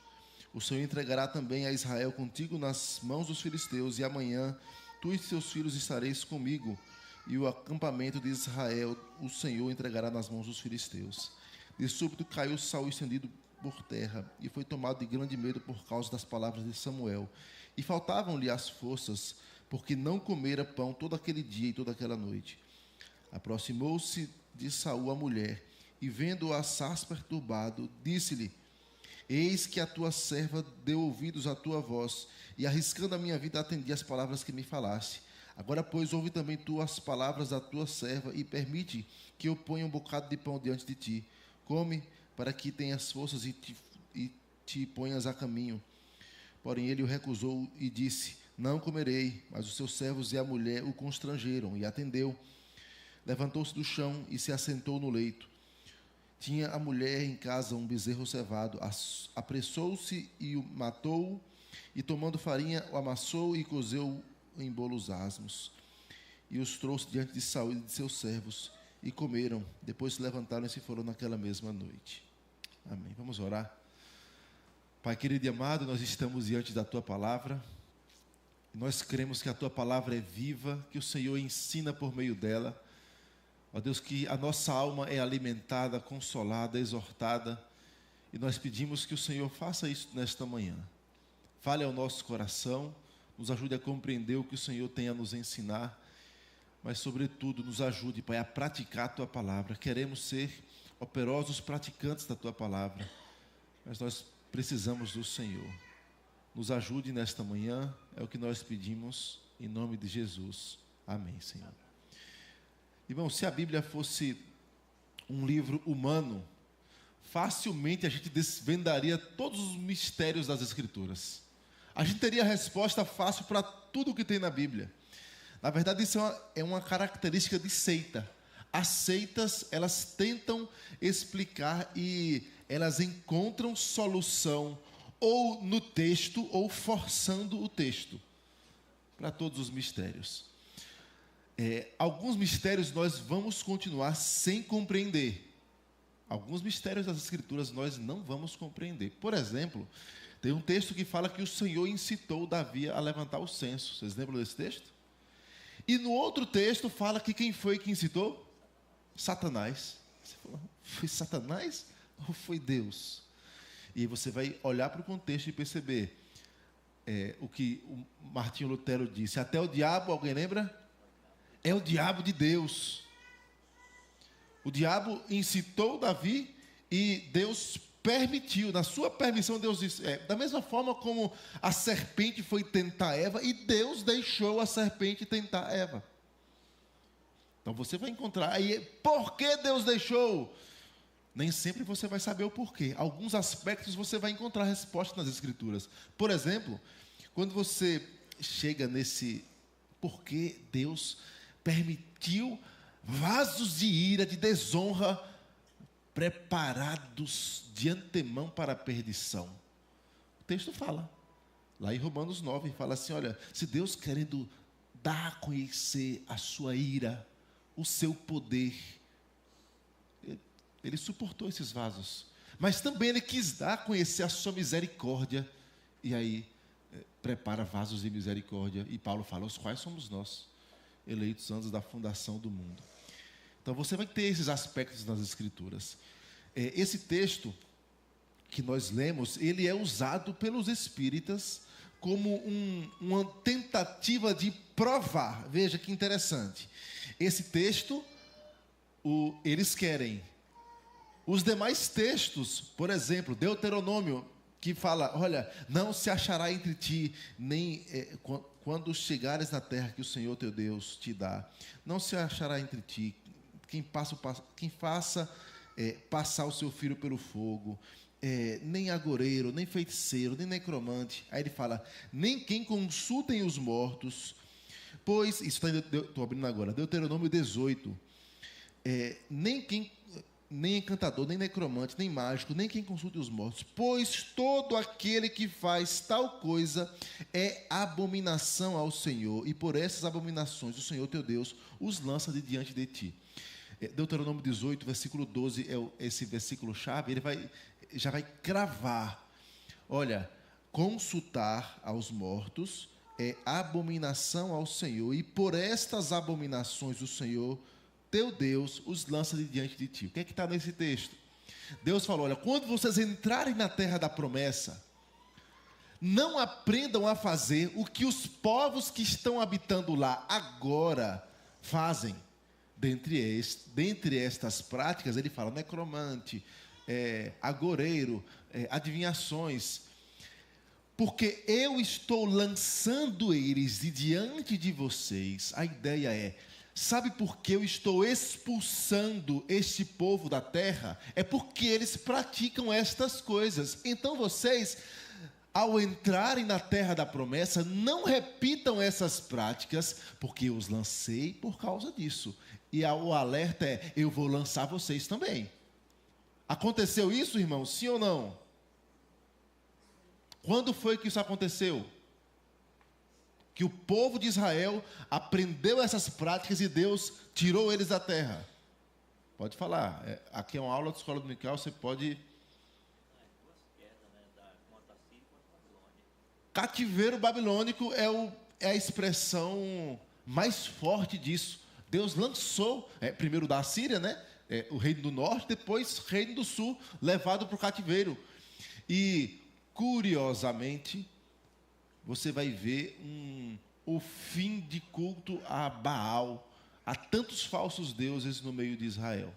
O Senhor entregará também a Israel contigo nas mãos dos filisteus, e amanhã tu e teus filhos estareis comigo, e o acampamento de Israel o Senhor entregará nas mãos dos filisteus. De súbito caiu Saul estendido por terra, e foi tomado de grande medo por causa das palavras de Samuel. E faltavam-lhe as forças, porque não comera pão todo aquele dia e toda aquela noite. Aproximou-se de Saul a mulher, e vendo-o assaz perturbado, disse-lhe: eis que a tua serva deu ouvidos à tua voz, e arriscando a minha vida atendi às palavras que me falaste. Agora, pois, ouve também tu as palavras da tua serva, e permite que eu ponha um bocado de pão diante de ti. Come, para que tenhas forças e te ponhas a caminho. Porém ele o recusou e disse: não comerei. Mas os seus servos e a mulher o constrangeram, e atendeu. Levantou-se do chão e se assentou no leito. Tinha a mulher em casa um bezerro cevado, apressou-se e o matou, e tomando farinha, o amassou e cozeu em bolos asmos. E os trouxe diante de Saul e de seus servos, e comeram. Depois se levantaram e se foram naquela mesma noite. Amém. Vamos orar. Pai querido e amado, nós estamos diante da Tua palavra. Nós cremos que a Tua palavra é viva, que o Senhor ensina por meio dela. Ó Deus, que a nossa alma é alimentada, consolada, exortada. E nós pedimos que o Senhor faça isso nesta manhã. Fale ao nosso coração, nos ajude a compreender o que o Senhor tem a nos ensinar. Mas, sobretudo, nos ajude, Pai, a praticar a Tua palavra. Queremos ser operosos praticantes da Tua palavra. Mas nós precisamos do Senhor. Nos ajude nesta manhã, é o que nós pedimos, em nome de Jesus. Amém, Senhor. Irmão, se a Bíblia fosse um livro humano, facilmente a gente desvendaria todos os mistérios das Escrituras. A gente teria a resposta fácil para tudo o que tem na Bíblia. Na verdade, isso é uma característica de seita. As seitas, elas tentam explicar e elas encontram solução ou no texto ou forçando o texto para todos os mistérios. Alguns mistérios nós vamos continuar sem compreender. Alguns mistérios das Escrituras nós não vamos compreender. Por exemplo, tem um texto que fala que o Senhor incitou Davi a levantar o censo. Vocês lembram desse texto? E no outro texto fala que quem foi que incitou? Satanás. Você falou, foi Satanás ou foi Deus? E você vai olhar para o contexto e perceber o que o Martinho Lutero disse. Até o diabo, alguém lembra? É o diabo de Deus. O diabo incitou Davi e Deus permitiu. Na sua permissão, Deus disse, da mesma forma como a serpente foi tentar Eva, e Deus deixou a serpente tentar Eva. Então você vai encontrar aí, por que Deus deixou? Nem sempre você vai saber o porquê. Alguns aspectos você vai encontrar resposta nas Escrituras. Por exemplo, quando você chega nesse porquê Deus permitiu vasos de ira, de desonra, preparados de antemão para a perdição. O texto fala, lá em Romanos 9, fala assim, olha, se Deus querendo dar a conhecer a sua ira, o seu poder, Ele suportou esses vasos. Mas também Ele quis dar a conhecer a sua misericórdia, e aí prepara vasos de misericórdia. E Paulo fala, os quais somos nós, eleitos antes da fundação do mundo. Então você vai ter esses aspectos nas Escrituras. Esse texto que nós lemos, ele é usado pelos espíritas como uma tentativa de provar. Veja que interessante. Esse texto, eles querem. Os demais textos, por exemplo, Deuteronômio, que fala, olha, não se achará entre ti, nem quando chegares na terra que o Senhor teu Deus te dá, não se achará entre ti quem faça passar o seu filho pelo fogo, nem agoreiro, nem feiticeiro, nem necromante. Aí ele fala, nem quem consultem os mortos, pois, isso estou abrindo agora, Deuteronômio 18, nem encantador, nem necromante, nem mágico, nem quem consulte os mortos, pois todo aquele que faz tal coisa é abominação ao Senhor, e por essas abominações o Senhor teu Deus os lança de diante de ti. Deuteronômio 18, versículo 12, é esse versículo-chave, ele já vai cravar. Olha, consultar aos mortos é abominação ao Senhor, e por estas abominações o Senhor teu Deus os lança de diante de ti. O que é que está nesse texto? Deus falou, olha, quando vocês entrarem na terra da promessa, não aprendam a fazer o que os povos que estão habitando lá agora fazem. Dentre estas práticas, ele fala necromante, agoreiro, adivinhações, porque eu estou lançando eles de diante de vocês. A ideia é, sabe por que eu estou expulsando este povo da terra? É porque eles praticam estas coisas. Então vocês, ao entrarem na terra da promessa, não repitam essas práticas, porque eu os lancei por causa disso. E o alerta é, eu vou lançar vocês também. Aconteceu isso, irmão? Sim ou não? Quando foi que isso aconteceu? Que o povo de Israel aprendeu essas práticas e Deus tirou eles da terra. Pode falar. Aqui é uma aula de escola dominical, você pode... Cativeiro babilônico é a expressão mais forte disso. Deus lançou, primeiro da Assíria, né? O reino do norte, depois o reino do sul, levado para o cativeiro. E, curiosamente, você vai ver o fim de culto a Baal, a tantos falsos deuses no meio de Israel.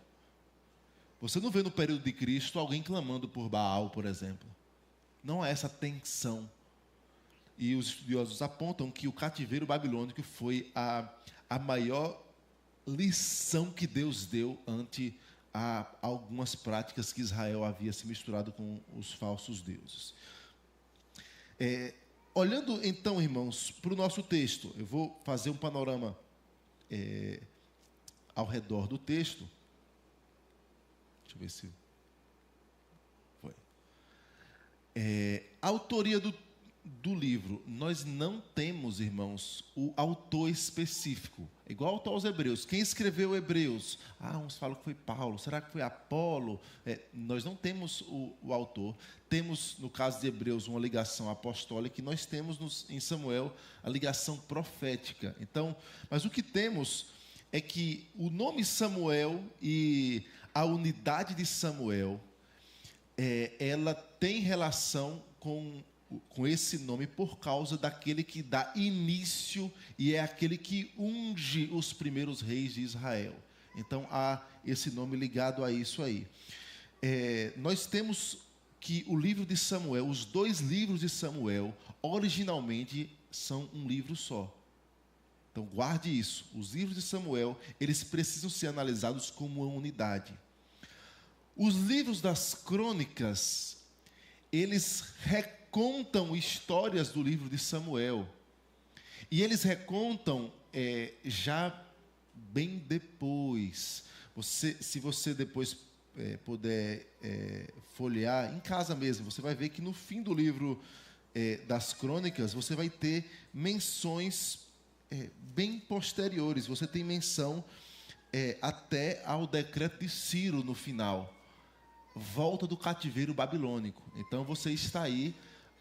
Você não vê no período de Cristo alguém clamando por Baal, por exemplo. Não há essa tensão. E os estudiosos apontam que o cativeiro babilônico foi a maior lição que Deus deu ante a algumas práticas que Israel havia se misturado com os falsos deuses. Olhando então, irmãos, para o nosso texto, eu vou fazer um panorama ao redor do texto. Deixa eu ver se foi. A autoria do livro, nós não temos, irmãos, o autor específico. Igual aos Hebreus. Quem escreveu Hebreus? Uns falam que foi Paulo. Será que foi Apolo? Nós não temos o autor. Temos, no caso de Hebreus, uma ligação apostólica, e nós temos em Samuel a ligação profética. Então, mas o que temos é que o nome Samuel e a unidade de Samuel, ela tem relação com esse nome por causa daquele que dá início e é aquele que unge os primeiros reis de Israel. Então, há esse nome ligado a isso aí. Nós temos que o livro de Samuel, os 2 livros de Samuel, originalmente são um livro só. Então, guarde isso. Os livros de Samuel, eles precisam ser analisados como uma unidade. Os livros das crônicas, eles recontam histórias do livro de Samuel. E eles recontam já bem depois. Se você depois puder folhear, em casa mesmo, você vai ver que no fim do livro das crônicas, você vai ter menções bem posteriores. Você tem menção até ao decreto de Ciro no final. Volta do cativeiro babilônico. Então, você está aí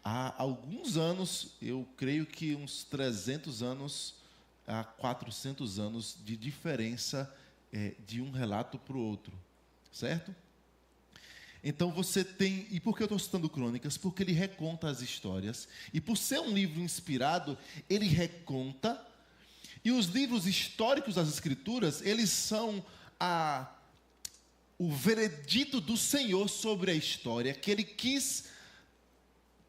há alguns anos, eu creio que uns 300 anos a 400 anos de diferença de um relato para o outro. Certo? Então, você tem... E por que eu estou citando Crônicas? Porque ele reconta as histórias. E por ser um livro inspirado, ele reconta. E os livros históricos das Escrituras, eles são o veredito do Senhor sobre a história, que ele quis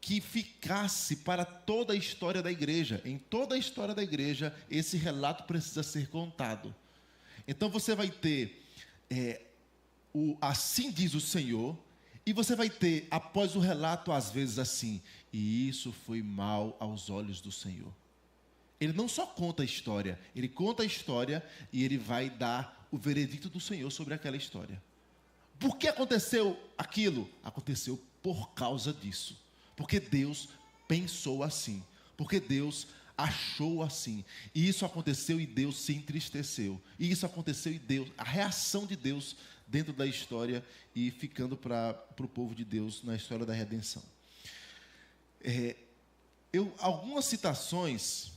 que ficasse para toda a história da igreja. Em toda a história da igreja, esse relato precisa ser contado. Então, você vai ter assim diz o Senhor, e você vai ter, após o relato, às vezes assim, e isso foi mal aos olhos do Senhor. Ele não só conta a história, ele conta a história e ele vai dar o veredito do Senhor sobre aquela história. Por que aconteceu aquilo? Aconteceu por causa disso. Porque Deus pensou assim. Porque Deus achou assim. E isso aconteceu e Deus se entristeceu. E isso aconteceu e Deus, a reação de Deus dentro da história e ficando para o povo de Deus na história da redenção. Algumas citações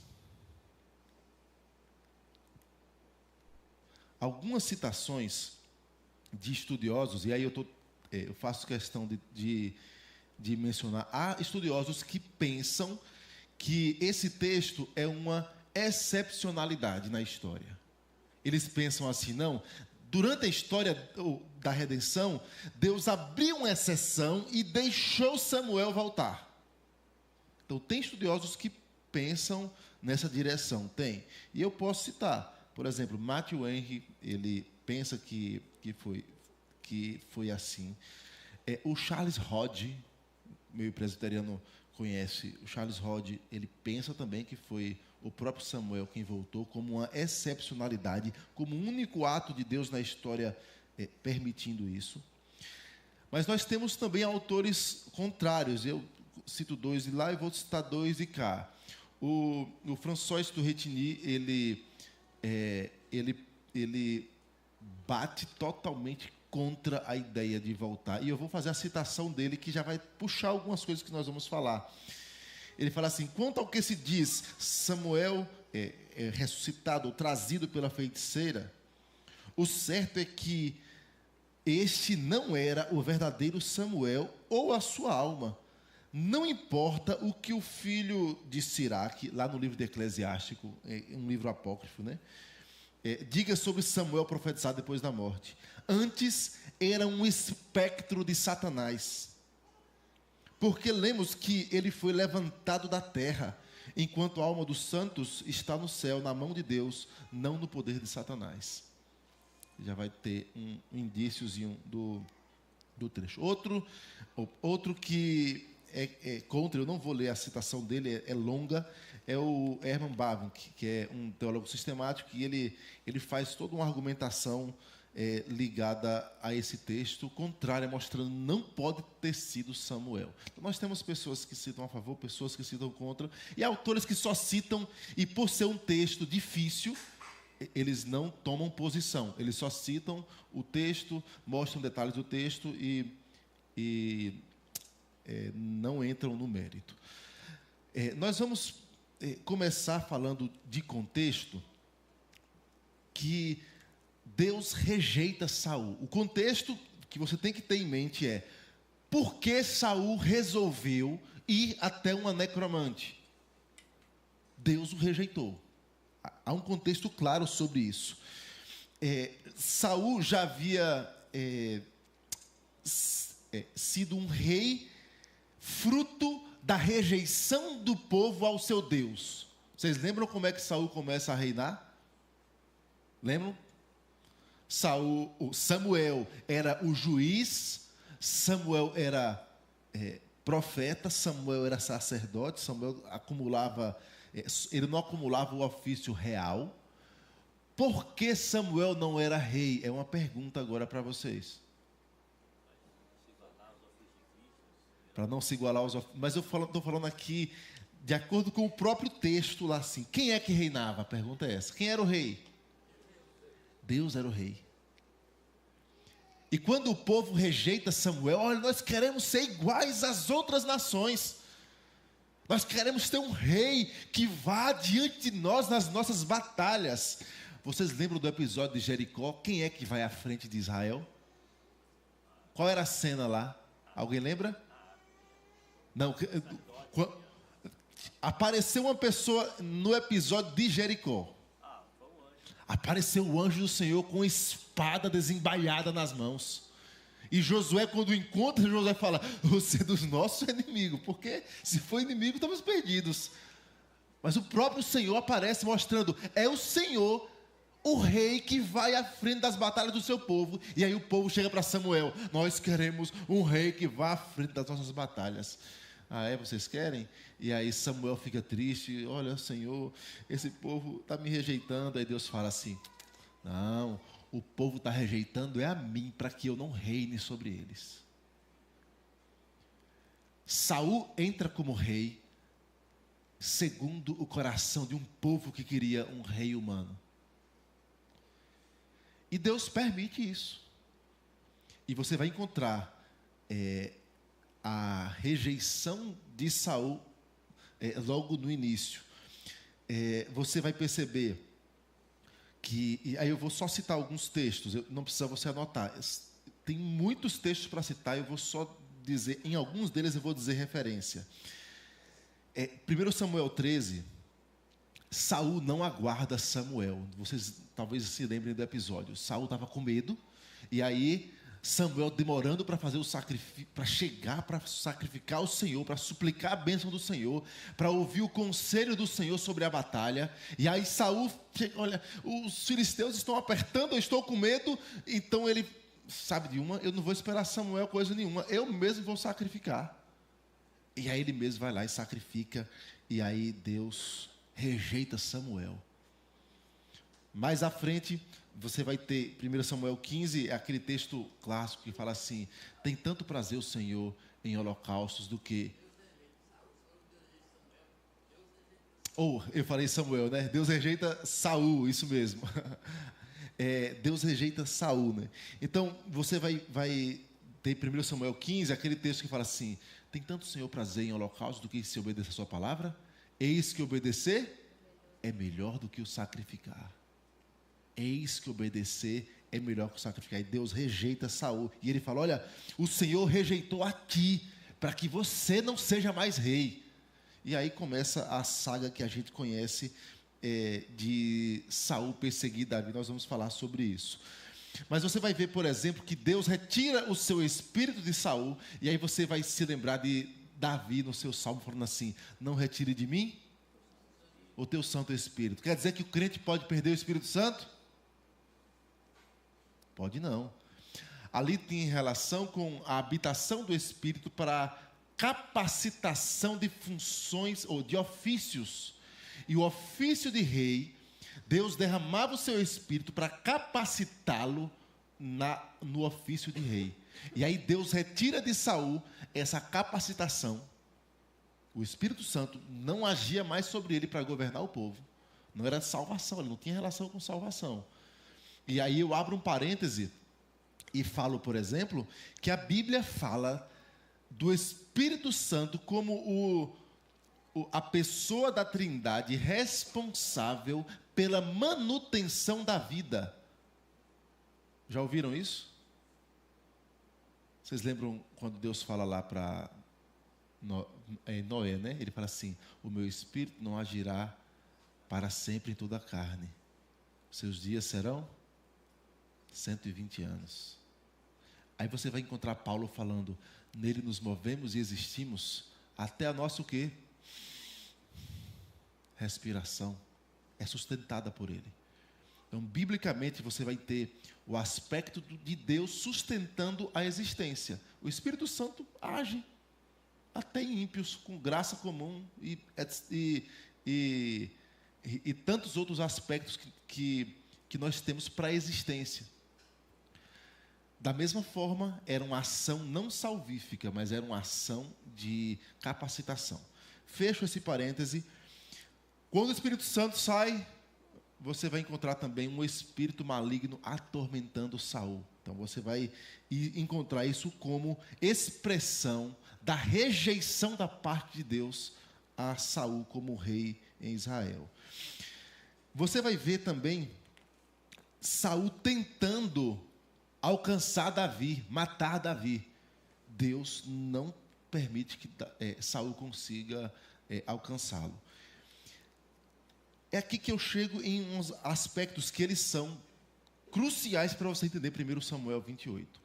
de estudiosos, e aí eu faço questão de mencionar, há estudiosos que pensam que esse texto é uma excepcionalidade na história. Eles pensam assim, não, durante a história da redenção, Deus abriu uma exceção e deixou Samuel voltar. Então, tem estudiosos que pensam nessa direção, tem. E eu posso citar, por exemplo, Matthew Henry, ele pensa que foi assim. O Charles Hodge, meio presbiteriano conhece, o Charles Hodge, ele pensa também que foi o próprio Samuel quem voltou como uma excepcionalidade, como um único ato de Deus na história permitindo isso. Mas nós temos também autores contrários. Eu cito 2 de lá e vou citar 2 de cá. O François Turretini, ele bate totalmente contra a ideia de voltar. E eu vou fazer a citação dele, que já vai puxar algumas coisas que nós vamos falar. Ele fala assim: quanto ao que se diz Samuel ressuscitado ou trazido pela feiticeira, o certo é que este não era o verdadeiro Samuel ou a sua alma. Não importa o que o filho de Siraque, lá no livro de Eclesiástico, um livro apócrifo, né? Diga sobre Samuel profetizado depois da morte. Antes era um espectro de Satanás. Porque lemos que ele foi levantado da terra, enquanto a alma dos santos está no céu, na mão de Deus, não no poder de Satanás. Já vai ter um indíciozinho do trecho. Outro que é contra, eu não vou ler a citação dele, é longa, é o Herman Bavinck, que é um teólogo sistemático, e ele faz toda uma argumentação ligada a esse texto, contrária, mostrando que não pode ter sido Samuel. Então, nós temos pessoas que citam a favor, pessoas que citam contra, e autores que só citam, e por ser um texto difícil, eles não tomam posição, eles só citam o texto, mostram detalhes do texto e não entram no mérito. Nós vamos começar falando de contexto, que Deus rejeita Saul. O contexto que você tem que ter em mente é: por que Saul resolveu ir até uma necromante? Deus o rejeitou. Há um contexto claro sobre isso. Saul já havia sido um rei fruto da rejeição do povo ao seu Deus. Vocês lembram como é que Saul começa a reinar? Lembram? Samuel era o juiz, Samuel era profeta, Samuel era sacerdote, Samuel ele não acumulava o ofício real. Por que Samuel não era rei? É uma pergunta agora para vocês. Para não se igualar aos ofícios. Mas eu estou falando aqui de acordo com o próprio texto lá assim. Quem é que reinava? A pergunta é essa. Quem era o rei? Deus era o rei. E quando o povo rejeita Samuel, olha, nós queremos ser iguais às outras nações. Nós queremos ter um rei que vá diante de nós nas nossas batalhas. Vocês lembram do episódio de Jericó? Quem é que vai à frente de Israel? Qual era a cena lá? Alguém lembra? Não. Apareceu uma pessoa no episódio de Jericó. Apareceu o anjo do Senhor com espada desembainhada nas mãos. E Josué, quando encontra, Josué fala: você é dos nossos inimigos, porque se for inimigo, estamos perdidos. Mas o próprio Senhor aparece mostrando: é o Senhor, o rei, que vai à frente das batalhas do seu povo. E aí o povo chega para Samuel: nós queremos um rei que vá à frente das nossas batalhas. Ah, vocês querem? E aí Samuel fica triste: olha, Senhor, esse povo está me rejeitando. Aí Deus fala assim: não, o povo está rejeitando a mim, para que eu não reine sobre eles. Saul entra como rei, segundo o coração de um povo que queria um rei humano. E Deus permite isso. E você vai encontrar a rejeição de Saul logo no início. Você vai perceber que, e aí eu vou só citar alguns textos, não precisa você anotar. Tem muitos textos para citar, eu vou só dizer, em alguns deles eu vou dizer referência. 1 Samuel 13, Saul não aguarda Samuel. Vocês talvez se lembrem do episódio. Saul estava com medo, e aí Samuel demorando para fazer o sacrifício, para chegar para sacrificar ao Senhor, para suplicar a bênção do Senhor, para ouvir o conselho do Senhor sobre a batalha. E aí Saul chega: olha, os filisteus estão apertando, eu estou com medo. Então ele sabe de uma: eu não vou esperar Samuel coisa nenhuma, eu mesmo vou sacrificar. E aí ele mesmo vai lá e sacrifica, e aí Deus rejeita Samuel. Mais à frente, você vai ter 1 Samuel 15, é aquele texto clássico que fala assim: tem tanto prazer o Senhor em holocaustos do que... eu falei Samuel, né? Deus rejeita Saul, isso mesmo. Deus rejeita Saul, né? Então, você vai ter 1 Samuel 15, aquele texto que fala assim: tem tanto o Senhor prazer em holocausto do que se obedecer a sua palavra? Eis que obedecer é melhor do que o sacrificar. Eis que obedecer é melhor que o sacrificar. E Deus rejeita Saul. E ele fala: olha, o Senhor rejeitou a ti, para que você não seja mais rei. E aí começa a saga que a gente conhece de Saul perseguir Davi. Nós vamos falar sobre isso. Mas você vai ver, por exemplo, que Deus retira o seu espírito de Saul. E aí você vai se lembrar de Davi no seu salmo falando assim: não retire de mim o teu Santo Espírito. Quer dizer que o crente pode perder o Espírito Santo? Pode não. Ali tem relação com a habitação do Espírito para capacitação de funções ou de ofícios. E o ofício de rei, Deus derramava o seu Espírito para capacitá-lo no ofício de rei. E aí Deus retira de Saul essa capacitação. O Espírito Santo não agia mais sobre ele para governar o povo. Não era salvação, ele não tinha relação com salvação. E aí eu abro um parêntese e falo, por exemplo, que a Bíblia fala do Espírito Santo como a pessoa da Trindade responsável pela manutenção da vida. Já ouviram isso? Vocês lembram quando Deus fala lá para Noé, né? Ele fala assim: o meu Espírito não agirá para sempre em toda a carne. Seus dias serão 120 anos. Aí você vai encontrar Paulo falando: nele nos movemos e existimos até a nossa o quê? Respiração. É sustentada por ele. Então, biblicamente, você vai ter o aspecto de Deus sustentando a existência. O Espírito Santo age até em ímpios, com graça comum e tantos outros aspectos que nós temos para a existência. Da mesma forma, era uma ação não salvífica, mas era uma ação de capacitação. Fecho esse parêntese. Quando o Espírito Santo sai, você vai encontrar também um espírito maligno atormentando Saul. Então você vai encontrar isso como expressão da rejeição da parte de Deus a Saul como rei em Israel. Você vai ver também Saul tentando alcançar Davi, matar Davi. Deus não permite que Saul consiga alcançá-lo. É aqui que eu chego em uns aspectos que eles são cruciais para você entender 1 Samuel 28.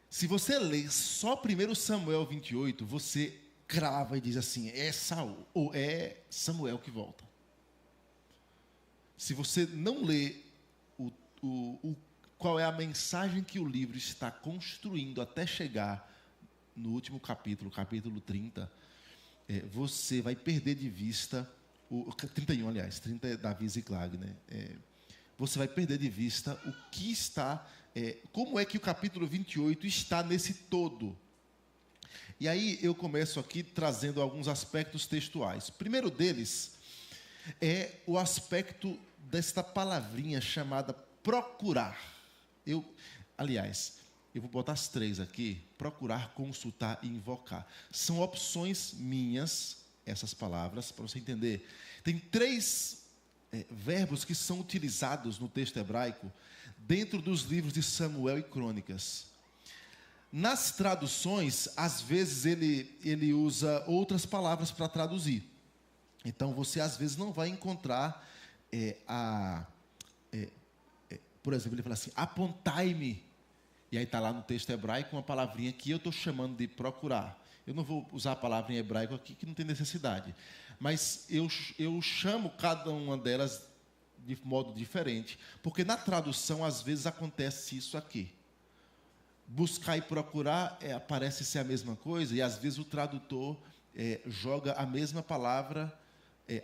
Se você ler só 1 Samuel 28, você crava e diz assim: é Saul, ou é Samuel que volta. Se você não lê qual é a mensagem que o livro está construindo até chegar no último capítulo, capítulo 30, você vai perder de vista... 31, aliás, 30 é Davi e Ziklag, né? Você vai perder de vista o que está... como é que o capítulo 28 está nesse todo. E aí eu começo aqui trazendo alguns aspectos textuais. O primeiro deles é o aspecto desta palavrinha chamada procurar. Eu vou botar as três aqui: procurar, consultar e invocar. São opções minhas, essas palavras, para você entender. Tem três verbos que são utilizados no texto hebraico dentro dos livros de Samuel e Crônicas. Nas traduções, às vezes ele usa outras palavras para traduzir. Então, você às vezes não vai encontrar por exemplo, ele fala assim: apontai-me. E aí está lá no texto hebraico uma palavrinha que eu estou chamando de procurar. Eu não vou usar a palavra em hebraico aqui, que não tem necessidade. Mas eu chamo cada uma delas de modo diferente. Porque na tradução, às vezes, acontece isso aqui. Buscar e procurar parece ser a mesma coisa, e às vezes o tradutor joga a mesma palavra,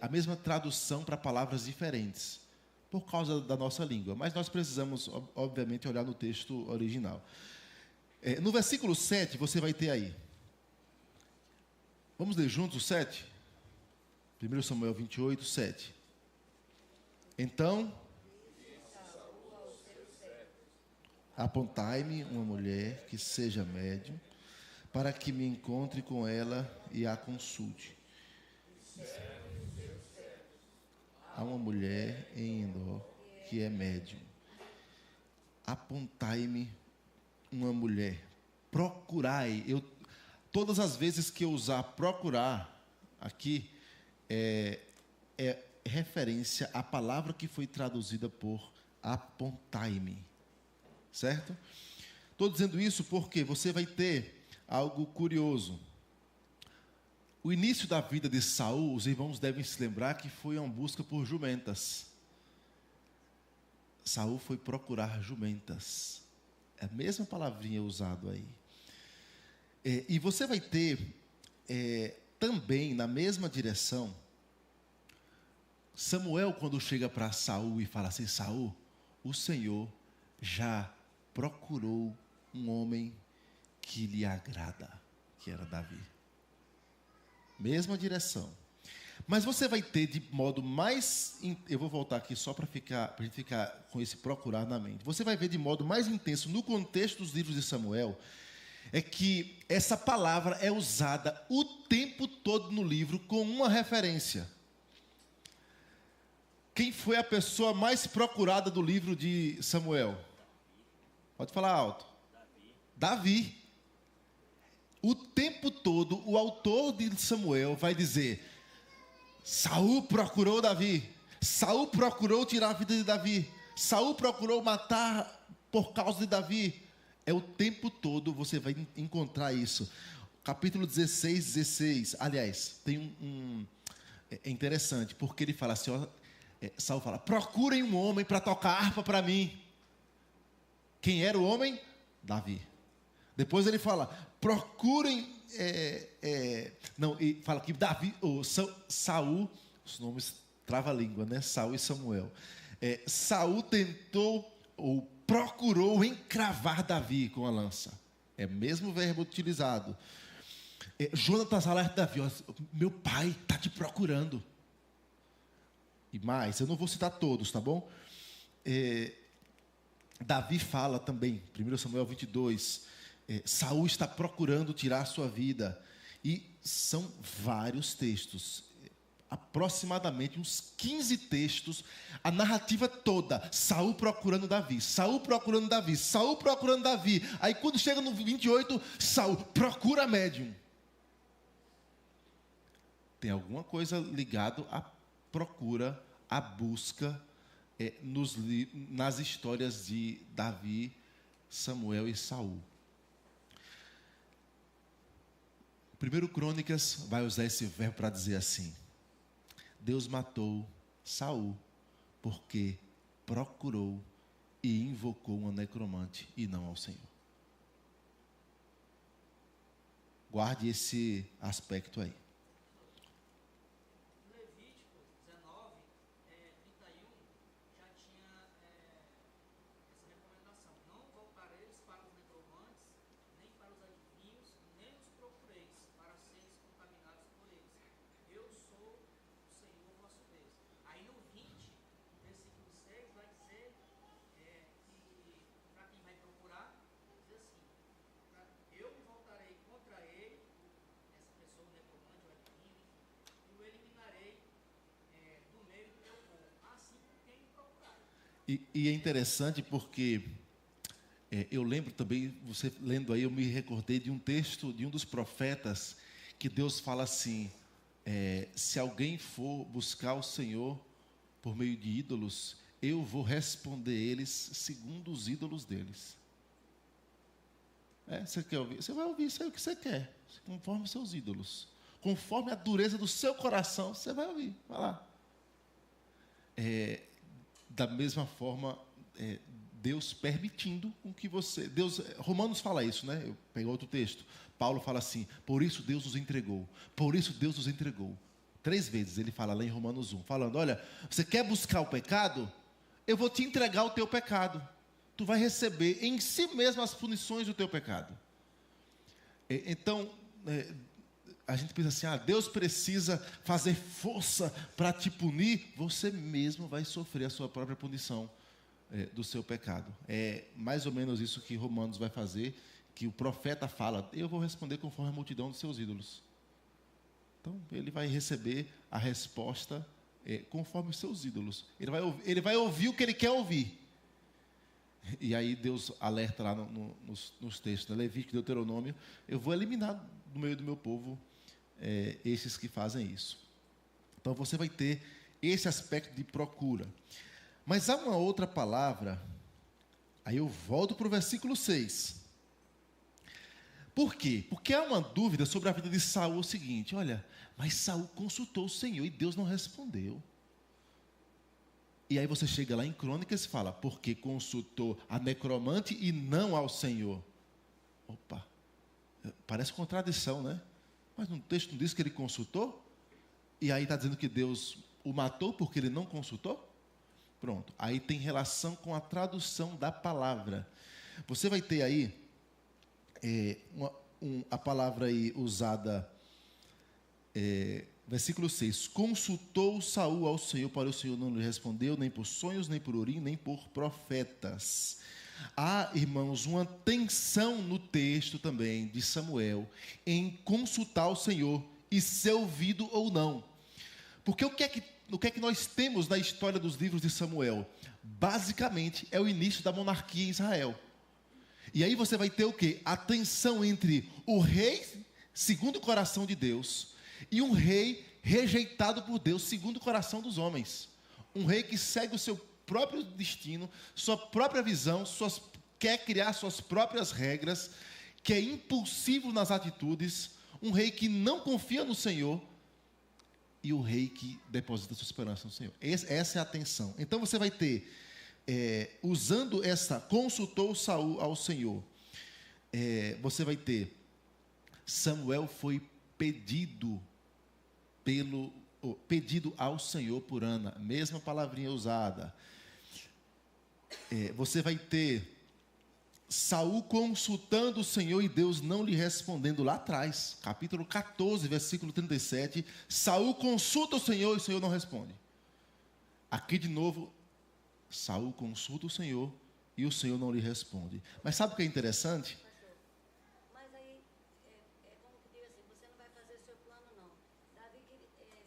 a mesma tradução para palavras diferentes. por causa da nossa língua. Mas nós precisamos, obviamente, olhar no texto original. No versículo 7, você vai ter aí. Vamos ler juntos o 7? 1 Samuel 28, 7. Então, apontai-me uma mulher que seja médium, para que me encontre com ela e a consulte. Há uma mulher em Endor que é médium. Apontai-me uma mulher. Procurai. Todas as vezes que eu usar procurar aqui, é referência à palavra que foi traduzida por apontai-me. Certo? Estou dizendo isso porque você vai ter algo curioso. O início da vida de Saul, os irmãos devem se lembrar que foi uma busca por jumentas. Saul foi procurar jumentas. É a mesma palavrinha usada aí. E você vai ter também na mesma direção, Samuel, quando chega para Saul e fala assim: Saul, o Senhor já procurou um homem que lhe agrada, que era Davi. Mesma direção. Mas você vai ter de modo mais... Eu vou voltar aqui só para a gente ficar com esse procurar na mente. Você vai ver de modo mais intenso no contexto dos livros de Samuel, é que essa palavra é usada o tempo todo no livro com uma referência. Quem foi a pessoa mais procurada do livro de Samuel? Pode falar alto. Davi. O tempo todo, o autor de Samuel vai dizer: Saul procurou Davi. Saul procurou tirar a vida de Davi. Saul procurou matar por causa de Davi. O tempo todo você vai encontrar isso. Capítulo 16. Aliás, tem é interessante, porque ele fala assim, Saul fala: procurem um homem para tocar harpa para mim. Quem era o homem? Davi. Depois ele fala: procurem... e fala que Davi, Saul, os nomes trava-língua, né? Saul e Samuel. Saul tentou ou procurou encravar Davi com a lança. É o mesmo verbo utilizado. Jonatas alerta Davi: meu pai está te procurando. E mais, eu não vou citar todos, tá bom? Davi fala também, 1 Samuel 22, Saul está procurando tirar a sua vida. E são vários textos, aproximadamente uns 15 textos, a narrativa toda, Saul procurando Davi, Saul procurando Davi, Saul procurando Davi. Aí quando chega no 28, Saul procura médium. Tem alguma coisa ligada à procura, à busca, nas histórias de Davi, Samuel e Saul. 1 Crônicas vai usar esse verbo para dizer assim: Deus matou Saul porque procurou e invocou uma necromante e não ao Senhor. Guarde esse aspecto aí. E é interessante porque eu lembro também, você lendo aí, eu me recordei de um texto de um dos profetas, que Deus fala assim: se alguém for buscar o Senhor por meio de ídolos, eu vou responder eles segundo os ídolos deles. Você quer ouvir? Você vai ouvir isso aí o que você quer, conforme os seus ídolos, conforme a dureza do seu coração, você vai ouvir. Vai lá. Da mesma forma, Deus permitindo com que você... Romanos fala isso, né? Eu peguei outro texto. Paulo fala assim: por isso Deus nos entregou. Por isso Deus nos entregou. 3 vezes ele fala lá em Romanos 1, falando: olha, você quer buscar o pecado? eu vou te entregar o teu pecado. Tu vai receber em si mesmo as punições do teu pecado. Então, a gente pensa assim, Deus precisa fazer força para te punir. Você mesmo vai sofrer a sua própria punição do seu pecado. É mais ou menos isso que Romanos vai fazer, que o profeta fala: eu vou responder conforme a multidão dos seus ídolos. Então, ele vai receber a resposta conforme os seus ídolos. Ele vai ouvir o que ele quer ouvir. E aí Deus alerta lá nos textos, né? Levítico e Deuteronômio: eu vou eliminar do meio do meu povo esses que fazem isso. Então você vai ter esse aspecto de procura. Mas há uma outra palavra, aí eu volto para o versículo 6. Por quê? Porque há uma dúvida sobre a vida de Saul, o seguinte: olha, mas Saul consultou o Senhor e Deus não respondeu. E aí você chega lá em Crônicas e fala: porque consultou a necromante e não ao Senhor. Opa, parece contradição, né? Mas no texto não diz que ele consultou? E aí está dizendo que Deus o matou porque ele não consultou? Pronto, aí tem relação com a tradução da palavra. Você vai ter aí a palavra aí usada, versículo 6. Consultou Saul ao Senhor, para o Senhor não lhe respondeu, nem por sonhos, nem por urim, nem por profetas. Há, irmãos, uma tensão no texto também de Samuel em consultar o Senhor e ser ouvido ou não. Porque o que é que nós temos na história dos livros de Samuel? Basicamente, é o início da monarquia em Israel. E aí você vai ter o quê? A tensão entre o rei, segundo o coração de Deus, e um rei rejeitado por Deus, segundo o coração dos homens. Um rei que segue o seu próprio destino, sua própria visão, quer criar suas próprias regras, que é impulsivo nas atitudes, um rei que não confia no Senhor, e o rei que deposita sua esperança no Senhor. Essa é a tensão. Então você vai ter, usando essa, consultou Saul ao Senhor, você vai ter, Samuel foi pedido ao Senhor por Ana, mesma palavrinha usada. Você vai ter Saul consultando o Senhor e Deus não lhe respondendo lá atrás, capítulo 14, versículo 37, Saul consulta o Senhor e o Senhor não responde. Aqui de novo, Saul consulta o Senhor e o Senhor não lhe responde. Mas sabe o que é interessante? Mas aí, como que diz assim, você não vai fazer seu plano não.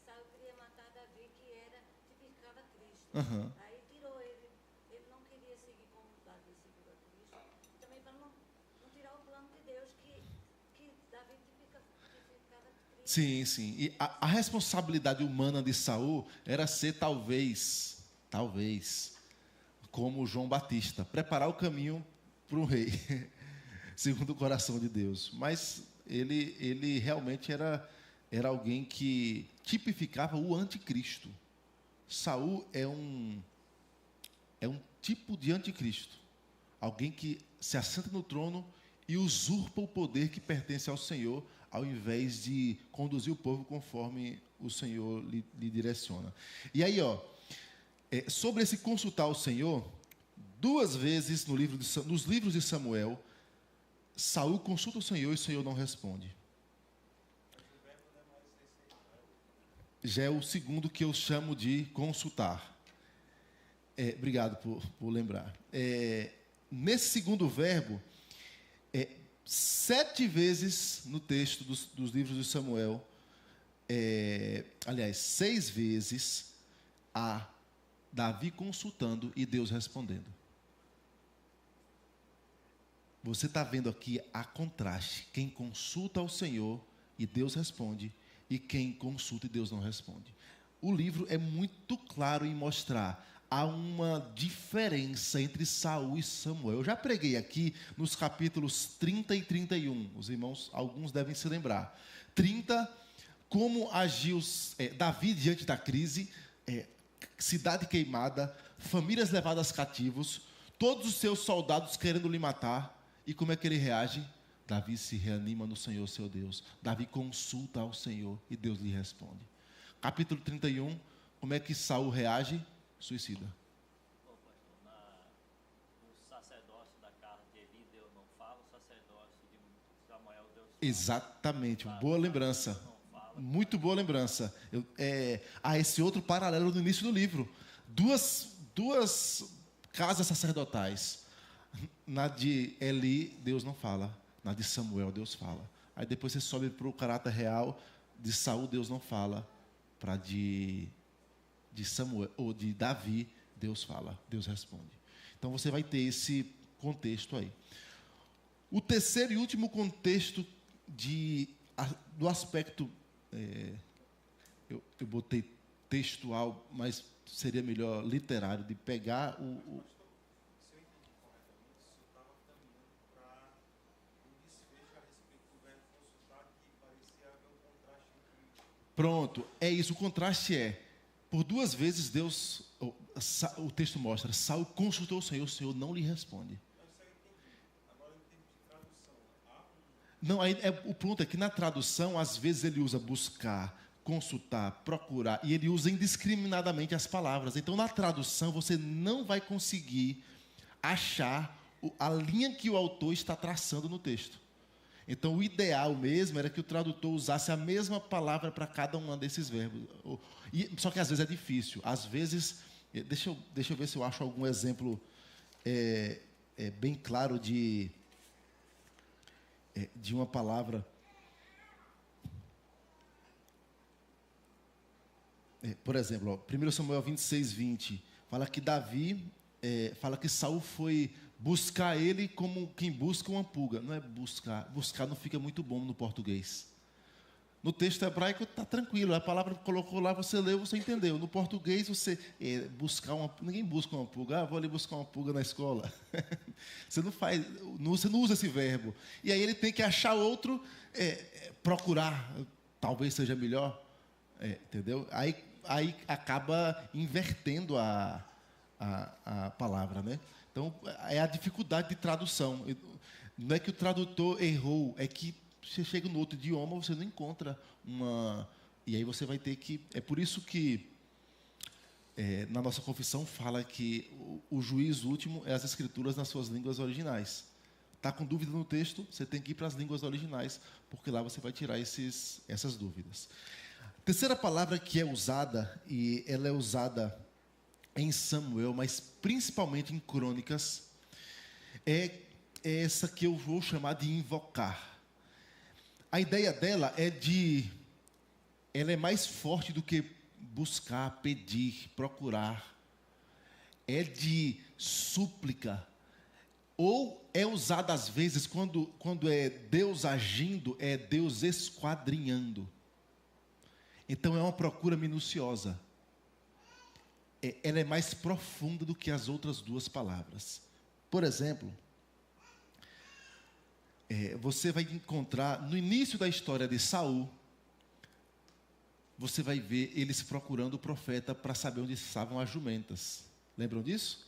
Saul queria matar Davi, que tipificava Cristo. Uhum. Aí tirou ele não queria seguir como Davi seguiu a Cristo. E também para não tirar o plano de Deus, que Davi tipificava Cristo. Sim. E a responsabilidade humana de Saul era ser talvez, como João Batista, preparar o caminho para um rei, segundo o coração de Deus. Mas ele realmente era alguém que tipificava o anticristo. Saul é um tipo de anticristo, alguém que se assenta no trono e usurpa o poder que pertence ao Senhor, ao invés de conduzir o povo conforme o Senhor lhe direciona. E aí, sobre esse consultar o Senhor, 2 vezes nos livros de Samuel, Saul consulta o Senhor e o Senhor não responde. Já é o segundo que eu chamo de consultar. Obrigado por lembrar. Nesse segundo verbo, 7 vezes no texto dos livros de Samuel, 6 vezes, há Davi consultando e Deus respondendo. Você está vendo aqui a contraste. Quem consulta ao Senhor e Deus responde, e quem consulta e Deus não responde. O livro é muito claro em mostrar há uma diferença entre Saul e Samuel. Eu já preguei aqui nos capítulos 30 e 31. Os irmãos, alguns devem se lembrar. 30, como agiu Davi diante da crise, cidade queimada, famílias levadas cativos, todos os seus soldados querendo lhe matar. E como é que ele reage? Davi se reanima no Senhor, seu Deus. Davi consulta ao Senhor e Deus lhe responde. Capítulo 31, como é que Saul reage? Suicida. Exatamente, boa lembrança. Muito boa lembrança. Há esse outro paralelo no início do livro. Duas casas sacerdotais. Na de Eli, Deus não fala. Na de Samuel, Deus fala. Aí depois você sobe para o caráter real. De Saul, Deus não fala. Para de Samuel, ou de Davi, Deus fala. Deus responde. Então você vai ter esse contexto aí. O terceiro e último contexto do aspecto, eu botei textual, mas seria melhor literário, de pegar o Pronto, é isso, o contraste por duas vezes Deus, o texto mostra, Saul consultou o Senhor não lhe responde. Não, o ponto é que na tradução, às vezes ele usa buscar, consultar, procurar, e ele usa indiscriminadamente as palavras. Então, na tradução, você não vai conseguir achar a linha que o autor está traçando no texto. Então, o ideal mesmo era que o tradutor usasse a mesma palavra para cada um desses verbos. Só que às vezes é difícil. Às vezes, deixa eu ver se eu acho algum exemplo bem claro de uma palavra. Por exemplo, 1 Samuel 26, 20, fala que fala que Saul foi buscar ele como quem busca uma pulga. Não é buscar. Buscar não fica muito bom no português. No texto hebraico está tranquilo. A palavra colocou lá, você leu, você entendeu. No português, você ninguém busca uma pulga. Vou ali buscar uma pulga na escola. Você não usa esse verbo. E aí ele tem que achar outro, procurar. Talvez seja melhor. Entendeu? Aí acaba invertendo a palavra, né? Então, é a dificuldade de tradução. Não é que o tradutor errou, é que você chega no outro idioma, você não encontra uma... E aí você vai ter que... É por isso que na nossa confissão fala que o juiz último é as escrituras nas suas línguas originais. Está com dúvida no texto, você tem que ir para as línguas originais, porque lá você vai tirar essas dúvidas. A terceira palavra que é usada, e ela é usada em Samuel, mas principalmente em Crônicas, é essa que eu vou chamar de invocar. A ideia dela ela é mais forte do que buscar, pedir, procurar. É de súplica. Ou é usada às vezes quando é Deus agindo, é Deus esquadrinhando. Então é uma procura minuciosa. Ela é mais profunda do que as outras duas palavras. Por exemplo, você vai encontrar, no início da história de Saul, você vai ver eles procurando o profeta para saber onde estavam as jumentas. Lembram disso?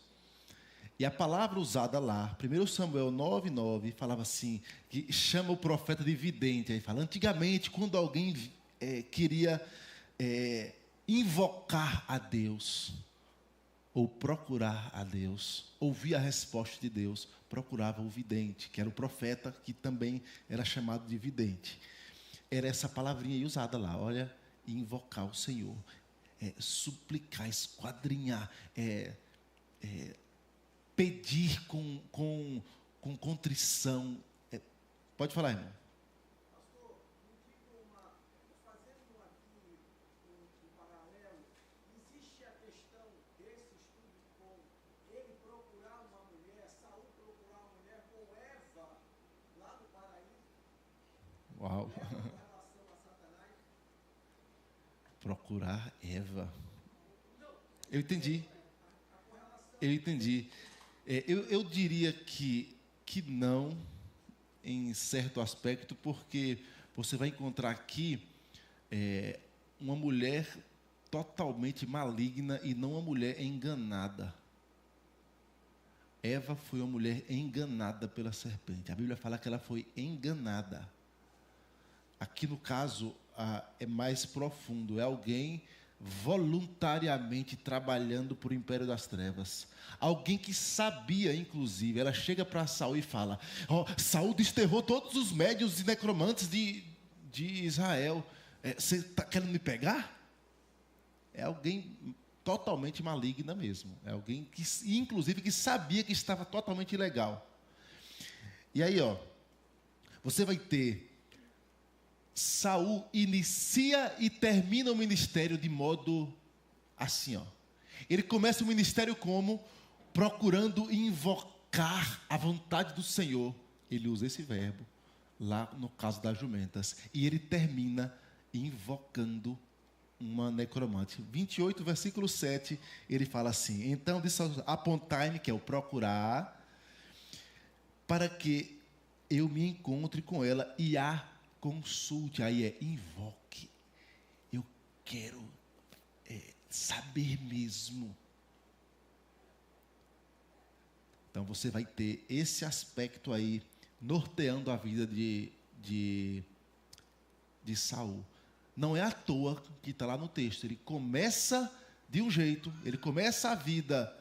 E a palavra usada lá, 1 Samuel 9:9, falava assim, que chama o profeta de vidente. Aí fala, antigamente, quando alguém queria invocar a Deus, ou procurar a Deus, ouvir a resposta de Deus, procurava o vidente, que era o profeta, que também era chamado de vidente. Era essa palavrinha aí usada lá, olha, invocar o Senhor, suplicar, esquadrinhar, pedir com contrição. Pode falar, irmão. Uau. Procurar Eva. Eu entendi. Eu diria que não, em certo aspecto, porque você vai encontrar aqui uma mulher totalmente maligna e não uma mulher enganada. Eva foi uma mulher enganada pela serpente. A Bíblia fala que ela foi enganada. Aqui no caso é mais profundo, é alguém voluntariamente trabalhando para o império das trevas. Alguém que sabia, inclusive, ela chega para Saul e fala: Saul desterrou todos os médiuns e necromantes de Israel. Você está querendo me pegar? É alguém totalmente maligna mesmo. É alguém que, inclusive, que sabia que estava totalmente ilegal. E aí, você vai ter Saul inicia e termina o ministério de modo assim, Ele começa o ministério como procurando invocar a vontade do Senhor. Ele usa esse verbo lá no caso das jumentas. E ele termina invocando uma necromante. 28, versículo 7, ele fala assim: então disse: apontai-me, que é o procurar, para que eu me encontre com ela e a consulte. Aí invoque. Eu quero saber mesmo. Então você vai ter esse aspecto aí norteando a vida de Saul. Não é à toa que está lá no texto. Ele começa de um jeito, ele começa a vida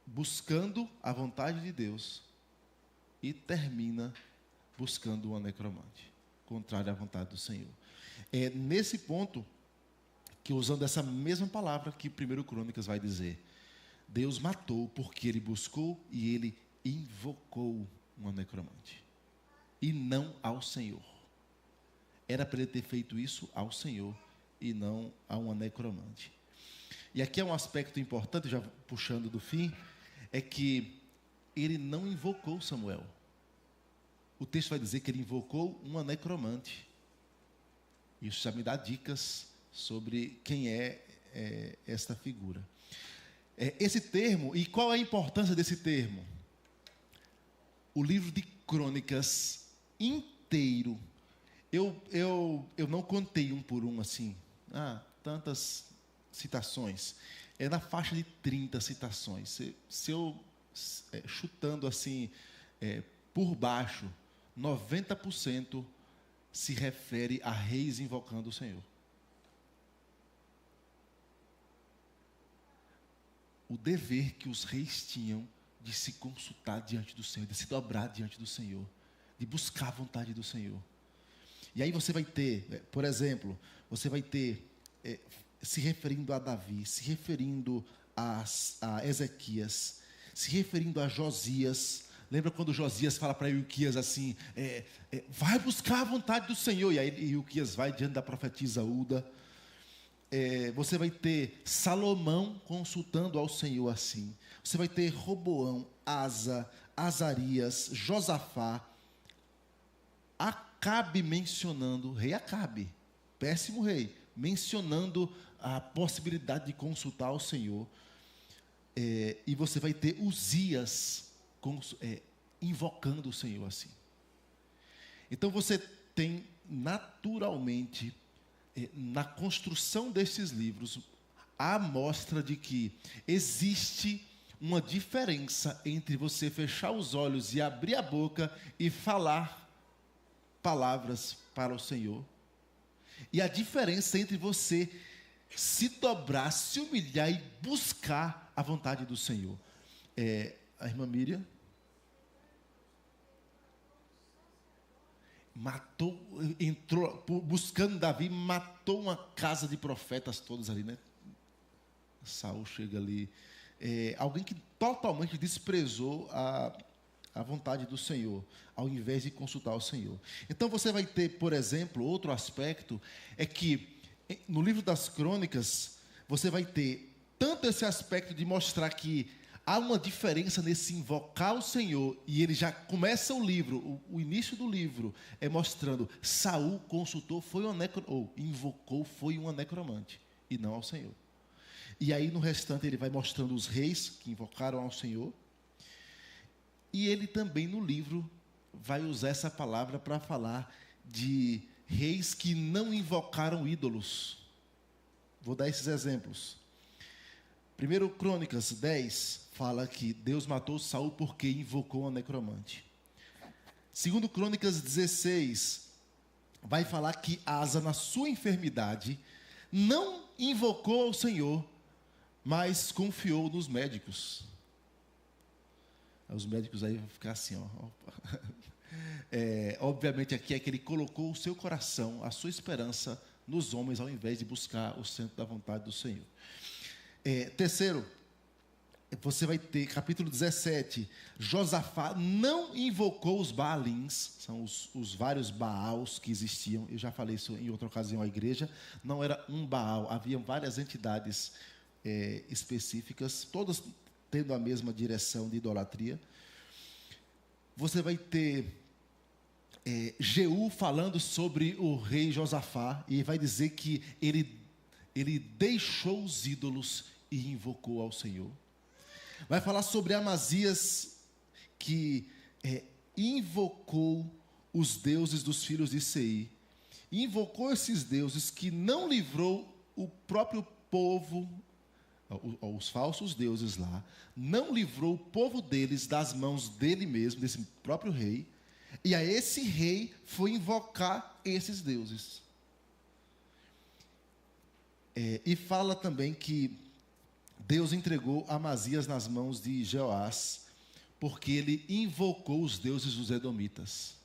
buscando a vontade de Deus e termina buscando uma necromante, contrária à vontade do Senhor. É nesse ponto que, usando essa mesma palavra que 1 Crônicas vai dizer, Deus matou porque ele buscou e ele invocou uma necromante, e não ao Senhor. Era para ele ter feito isso ao Senhor e não a uma necromante. E aqui é um aspecto importante, já puxando do fim, é que ele não invocou Samuel. O texto vai dizer que ele invocou uma necromante. Isso já me dá dicas sobre quem é esta figura. Esse termo, e qual é a importância desse termo? O livro de Crônicas inteiro, eu não contei um por um assim, tantas citações. É na faixa de 30 citações. Se eu chutando assim, por baixo, 90% se refere a reis invocando o Senhor. O dever que os reis tinham de se consultar diante do Senhor, de se dobrar diante do Senhor, de buscar a vontade do Senhor. E aí você vai ter, por exemplo, você vai ter, se referindo a Davi, se referindo a Ezequias, se referindo a Josias. Lembra quando Josias fala para Ilquias assim, vai buscar a vontade do Senhor, e aí Ilquias vai diante da profetisa Uda. Você vai ter Salomão consultando ao Senhor assim. Você vai ter Roboão, Asa, Azarias, Josafá, Acabe mencionando, rei Acabe, péssimo rei, mencionando a possibilidade de consultar ao Senhor. E você vai ter Uzias invocando o Senhor assim. Então você tem naturalmente, na construção desses livros, a amostra de que existe uma diferença entre você fechar os olhos e abrir a boca e falar palavras para o Senhor, e a diferença entre você se dobrar, se humilhar e buscar a vontade do Senhor. A irmã Miriam entrou buscando Davi, matou uma casa de profetas todos ali, né? Saul chega ali, alguém que totalmente desprezou a vontade do Senhor, ao invés de consultar o Senhor. Então você vai ter, por exemplo, outro aspecto, é que no livro das Crônicas, você vai ter tanto esse aspecto de mostrar que há uma diferença nesse invocar o Senhor, e ele já começa o livro, o início do livro é mostrando, Saul consultou, invocou, foi uma necromante, e não ao Senhor. E aí no restante ele vai mostrando os reis que invocaram ao Senhor, e ele também no livro vai usar essa palavra para falar de reis que não invocaram ídolos. Vou dar esses exemplos. 1 Crônicas 10 fala que Deus matou Saul porque invocou a necromante. 2 Crônicas 16 vai falar que Asa, na sua enfermidade, não invocou ao Senhor, mas confiou nos médicos. Os médicos aí vão ficar assim, ó. Obviamente aqui é que ele colocou o seu coração, a sua esperança nos homens, ao invés de buscar o centro da vontade do Senhor. Terceiro, você vai ter, capítulo 17, Josafá não invocou os Baalins, são os vários Baals que existiam. Eu já falei isso em outra ocasião à igreja. Não era um Baal, havia várias entidades específicas, todas tendo a mesma direção de idolatria. Você vai ter Jeú falando sobre o rei Josafá, e vai dizer que ele deixou os ídolos e invocou ao Senhor. Vai falar sobre Amazias, que invocou os deuses dos filhos de Seir. Invocou esses deuses que não livrou o próprio povo, os falsos deuses lá, não livrou o povo deles das mãos dele mesmo, desse próprio rei, e a esse rei foi invocar esses deuses. E fala também que Deus entregou Amazias nas mãos de Jeoás, porque ele invocou os deuses dos edomitas.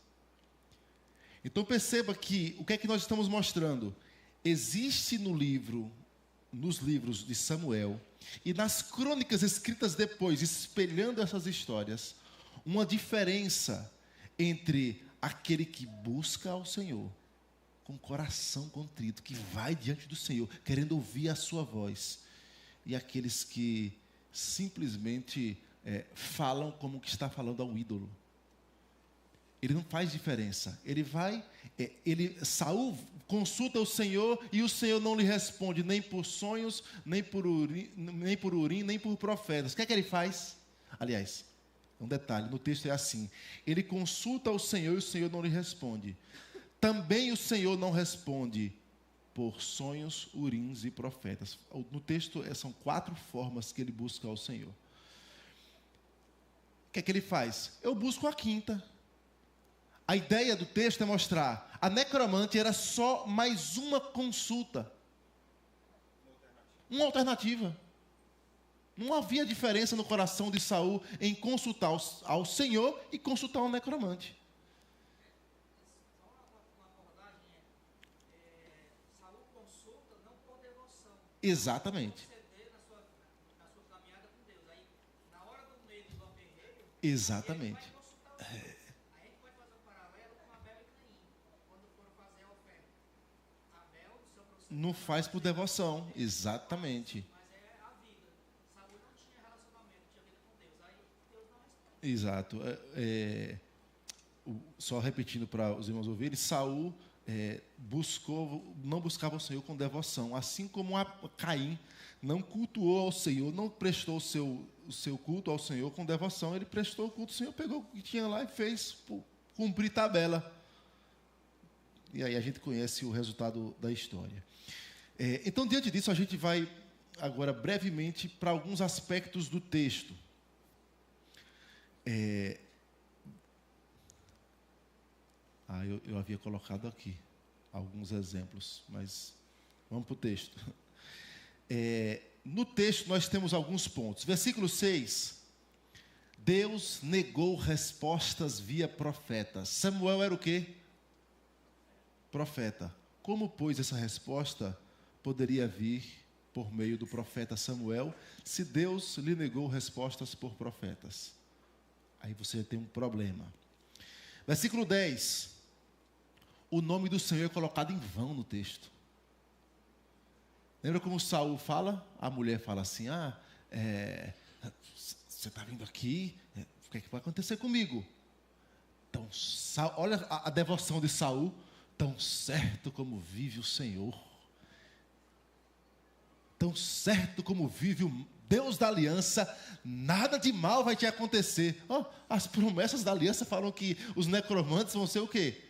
Então perceba que, o que é que nós estamos mostrando? Existe nos livros de Samuel, e nas crônicas escritas depois, espelhando essas histórias, uma diferença entre aquele que busca ao Senhor, com coração contrito, que vai diante do Senhor, querendo ouvir a sua voz, e aqueles que simplesmente falam como que está falando ao ídolo. Ele não faz diferença. Saul consulta o Senhor, e o Senhor não lhe responde nem por sonhos, nem por Urim, nem por profetas. O que é que ele faz? Aliás, um detalhe, no texto é assim: ele consulta o Senhor e o Senhor não lhe responde. Também o Senhor não responde por sonhos, urins e profetas. No texto são 4 formas que ele busca ao Senhor. O que é que ele faz? Eu busco a 5ª. A ideia do texto é mostrar, a necromante era só mais uma consulta. Uma alternativa. Não havia diferença no coração de Saul em consultar ao Senhor e consultar o necromante. Exatamente. Exatamente. Não faz por devoção, exatamente. Exato. Só repetindo para os irmãos ouvirem, Saul não buscava o Senhor com devoção, assim como Caim não cultuou ao Senhor, não prestou o seu culto ao Senhor com devoção. Ele prestou o culto ao Senhor, pegou o que tinha lá e fez cumprir tabela. E aí a gente conhece o resultado da história. Então, diante disso, a gente vai agora brevemente para alguns aspectos do texto. Eu havia colocado aqui alguns exemplos, mas vamos para o texto. No texto nós temos alguns pontos. Versículo 6. Deus negou respostas via profetas. Samuel era o quê? Profeta. Como, pois, essa resposta poderia vir por meio do profeta Samuel, se Deus lhe negou respostas por profetas? Aí você tem um problema. Versículo 10. O nome do Senhor é colocado em vão no texto. Lembra como Saul fala? A mulher fala assim: você está vindo aqui, o que é que vai acontecer comigo? Então, olha a devoção de Saul. Tão certo como vive o Senhor, tão certo como vive o Deus da aliança, nada de mal vai te acontecer. As promessas da aliança falam que os necromantes vão ser o quê?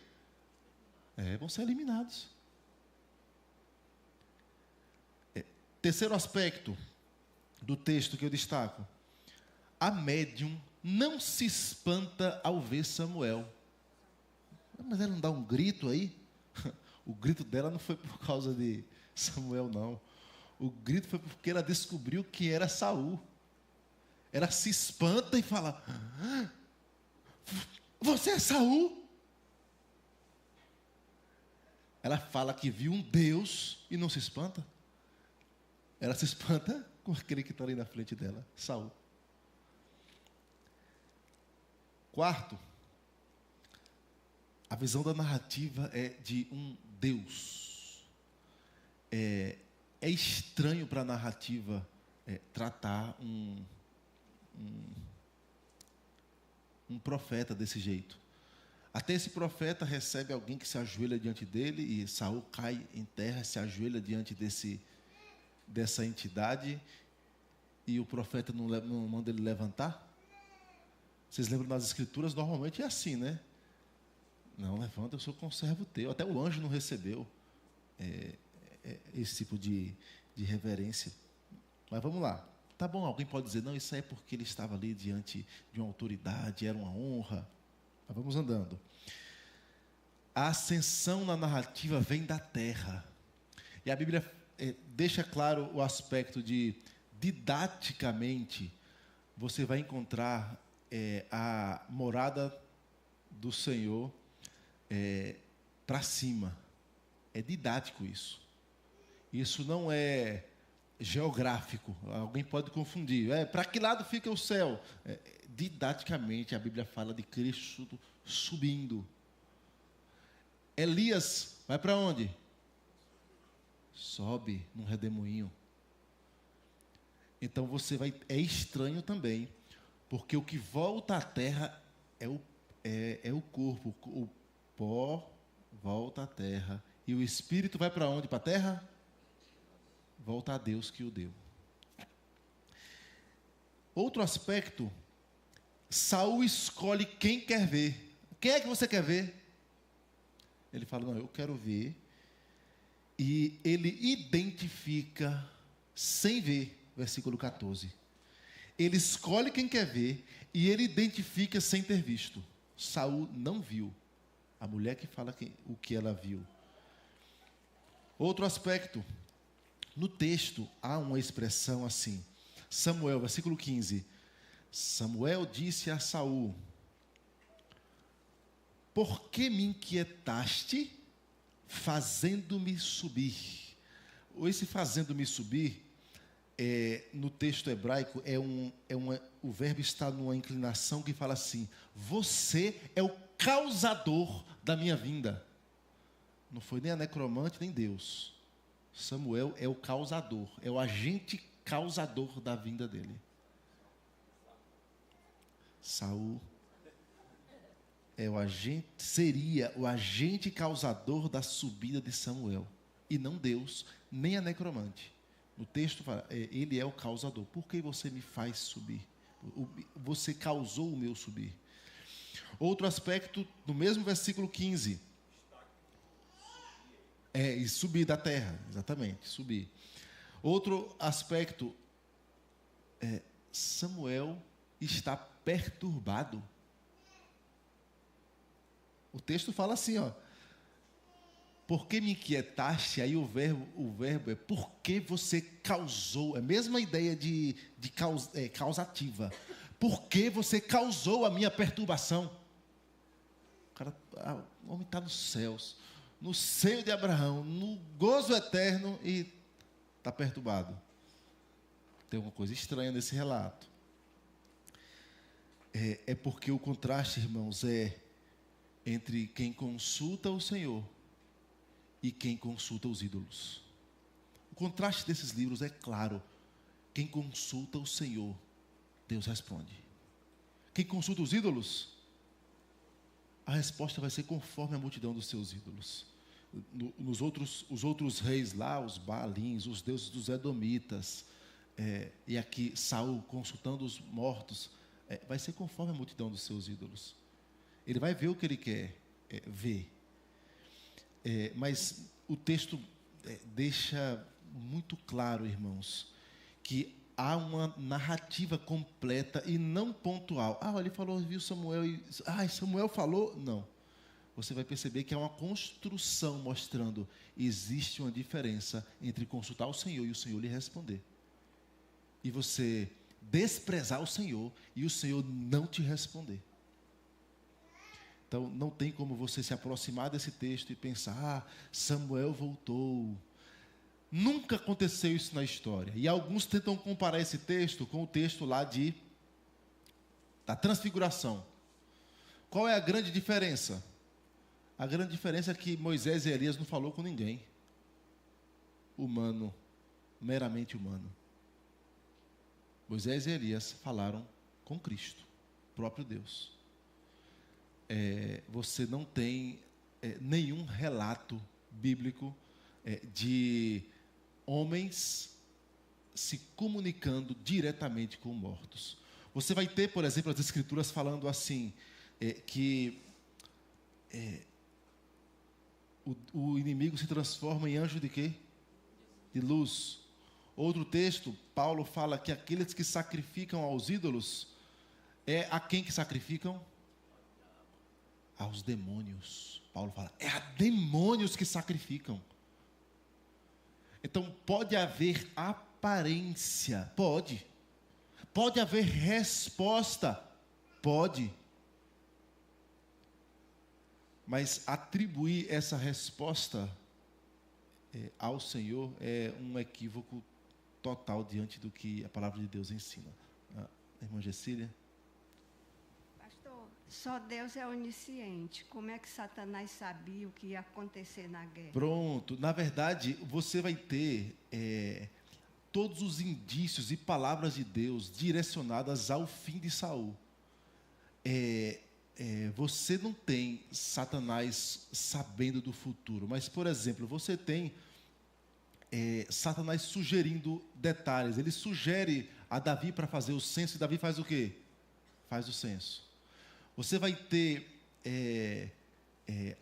Vão ser eliminados. Terceiro aspecto do texto que eu destaco: a médium não se espanta ao ver Samuel. Mas ela não dá um grito aí? O grito dela não foi por causa de Samuel, não. O grito foi porque ela descobriu que era Saul. Ela se espanta e fala: você é Saul? Ela fala que viu um Deus e não se espanta. Ela se espanta com aquele que está ali na frente dela, Saul. Quarto, a visão da narrativa é de um Deus. É estranho para a narrativa tratar um profeta desse jeito. Até esse profeta recebe alguém que se ajoelha diante dele e Saul cai em terra, se ajoelha diante dessa entidade e o profeta não manda ele levantar. Vocês lembram das escrituras? Normalmente é assim, né? Não, levanta, eu sou conservo teu. Até o anjo não recebeu esse tipo de reverência. Mas vamos lá. Tá bom, alguém pode dizer, não, isso aí é porque ele estava ali diante de uma autoridade, era uma honra. Mas vamos andando. A ascensão na narrativa vem da terra. E a Bíblia deixa claro o aspecto de, didaticamente, você vai encontrar a morada do Senhor para cima. É didático isso. Isso não é geográfico. Alguém pode confundir. Para que lado fica o céu? Didaticamente, a Bíblia fala de Cristo subindo. Elias vai para onde? Sobe num redemoinho. Então é estranho também, porque o que volta à terra é o corpo. O pó volta à terra. E o espírito vai para onde? Para a terra? Volta a Deus que o deu. Outro aspecto, Saul escolhe quem quer ver. Quem é que você quer ver? Ele fala, não, eu quero ver. E ele identifica sem ver, versículo 14. Ele escolhe quem quer ver e ele identifica sem ter visto. Saul não viu. A mulher que fala o que ela viu. Outro aspecto, no texto há uma expressão assim. Samuel, versículo 15. Samuel disse a Saul: por que me inquietaste fazendo-me subir? Esse fazendo-me subir, no texto hebraico, o verbo está numa inclinação que fala assim: você é o causador da minha vinda. Não foi nem a necromante, nem Deus. Samuel é o causador, é o agente causador da vinda dele. Saul seria o agente causador da subida de Samuel, e não Deus, nem a necromante. No texto fala, ele é o causador. Por que você me faz subir? Você causou o meu subir. Outro aspecto, no mesmo versículo 15. E subir da terra, exatamente, subir. Outro aspecto, Samuel está perturbado. O texto fala assim, ó. Por que me inquietaste? Aí o verbo é por que você causou. É a mesma ideia de causativa. Por que você causou a minha perturbação? O homem está nos céus, no seio de Abraão, no gozo eterno, e está perturbado. Tem uma coisa estranha nesse relato. É porque o contraste, irmãos, é entre quem consulta o Senhor e quem consulta os ídolos. O contraste desses livros é claro. Quem consulta o Senhor, Deus responde. Quem consulta os ídolos, a resposta vai ser conforme a multidão dos seus ídolos. Os outros reis lá, os Baalins, os deuses dos Edomitas, e aqui Saul consultando os mortos, vai ser conforme a multidão dos seus ídolos. Ele vai ver o que ele quer ver. Mas o texto deixa muito claro, irmãos, que há uma narrativa completa e não pontual. Ele falou, viu Samuel e... Samuel falou? Não. você vai perceber que é uma construção mostrando existe uma diferença entre consultar o Senhor e o Senhor lhe responder. E você desprezar o Senhor e o Senhor não te responder. Então, não tem como você se aproximar desse texto e pensar, Samuel voltou. Nunca aconteceu isso na história. E alguns tentam comparar esse texto com o texto lá da transfiguração. Qual é a grande diferença? A grande diferença é que Moisés e Elias não falou com ninguém. Humano, meramente humano. Moisés e Elias falaram com Cristo, próprio Deus. Você não tem nenhum relato bíblico de homens se comunicando diretamente com mortos. Você vai ter, por exemplo, as Escrituras falando assim, que o inimigo se transforma em anjo de quê? De luz. Outro texto, Paulo fala que aqueles que sacrificam aos ídolos, a quem que sacrificam? Aos demônios. Paulo fala, a demônios que sacrificam. Então, pode haver aparência, pode. Pode haver resposta, pode. Mas atribuir essa resposta ao Senhor é um equívoco total diante do que a palavra de Deus ensina. Irmã Gessília? Pastor, só Deus é onisciente. Como é que Satanás sabia o que ia acontecer na guerra? Pronto. Na verdade, você vai ter todos os indícios e palavras de Deus direcionadas ao fim de Saul. Você não tem Satanás sabendo do futuro, mas, por exemplo, você tem Satanás sugerindo detalhes. Ele sugere a Davi para fazer o censo, e Davi faz o quê? Faz o censo. Você vai ter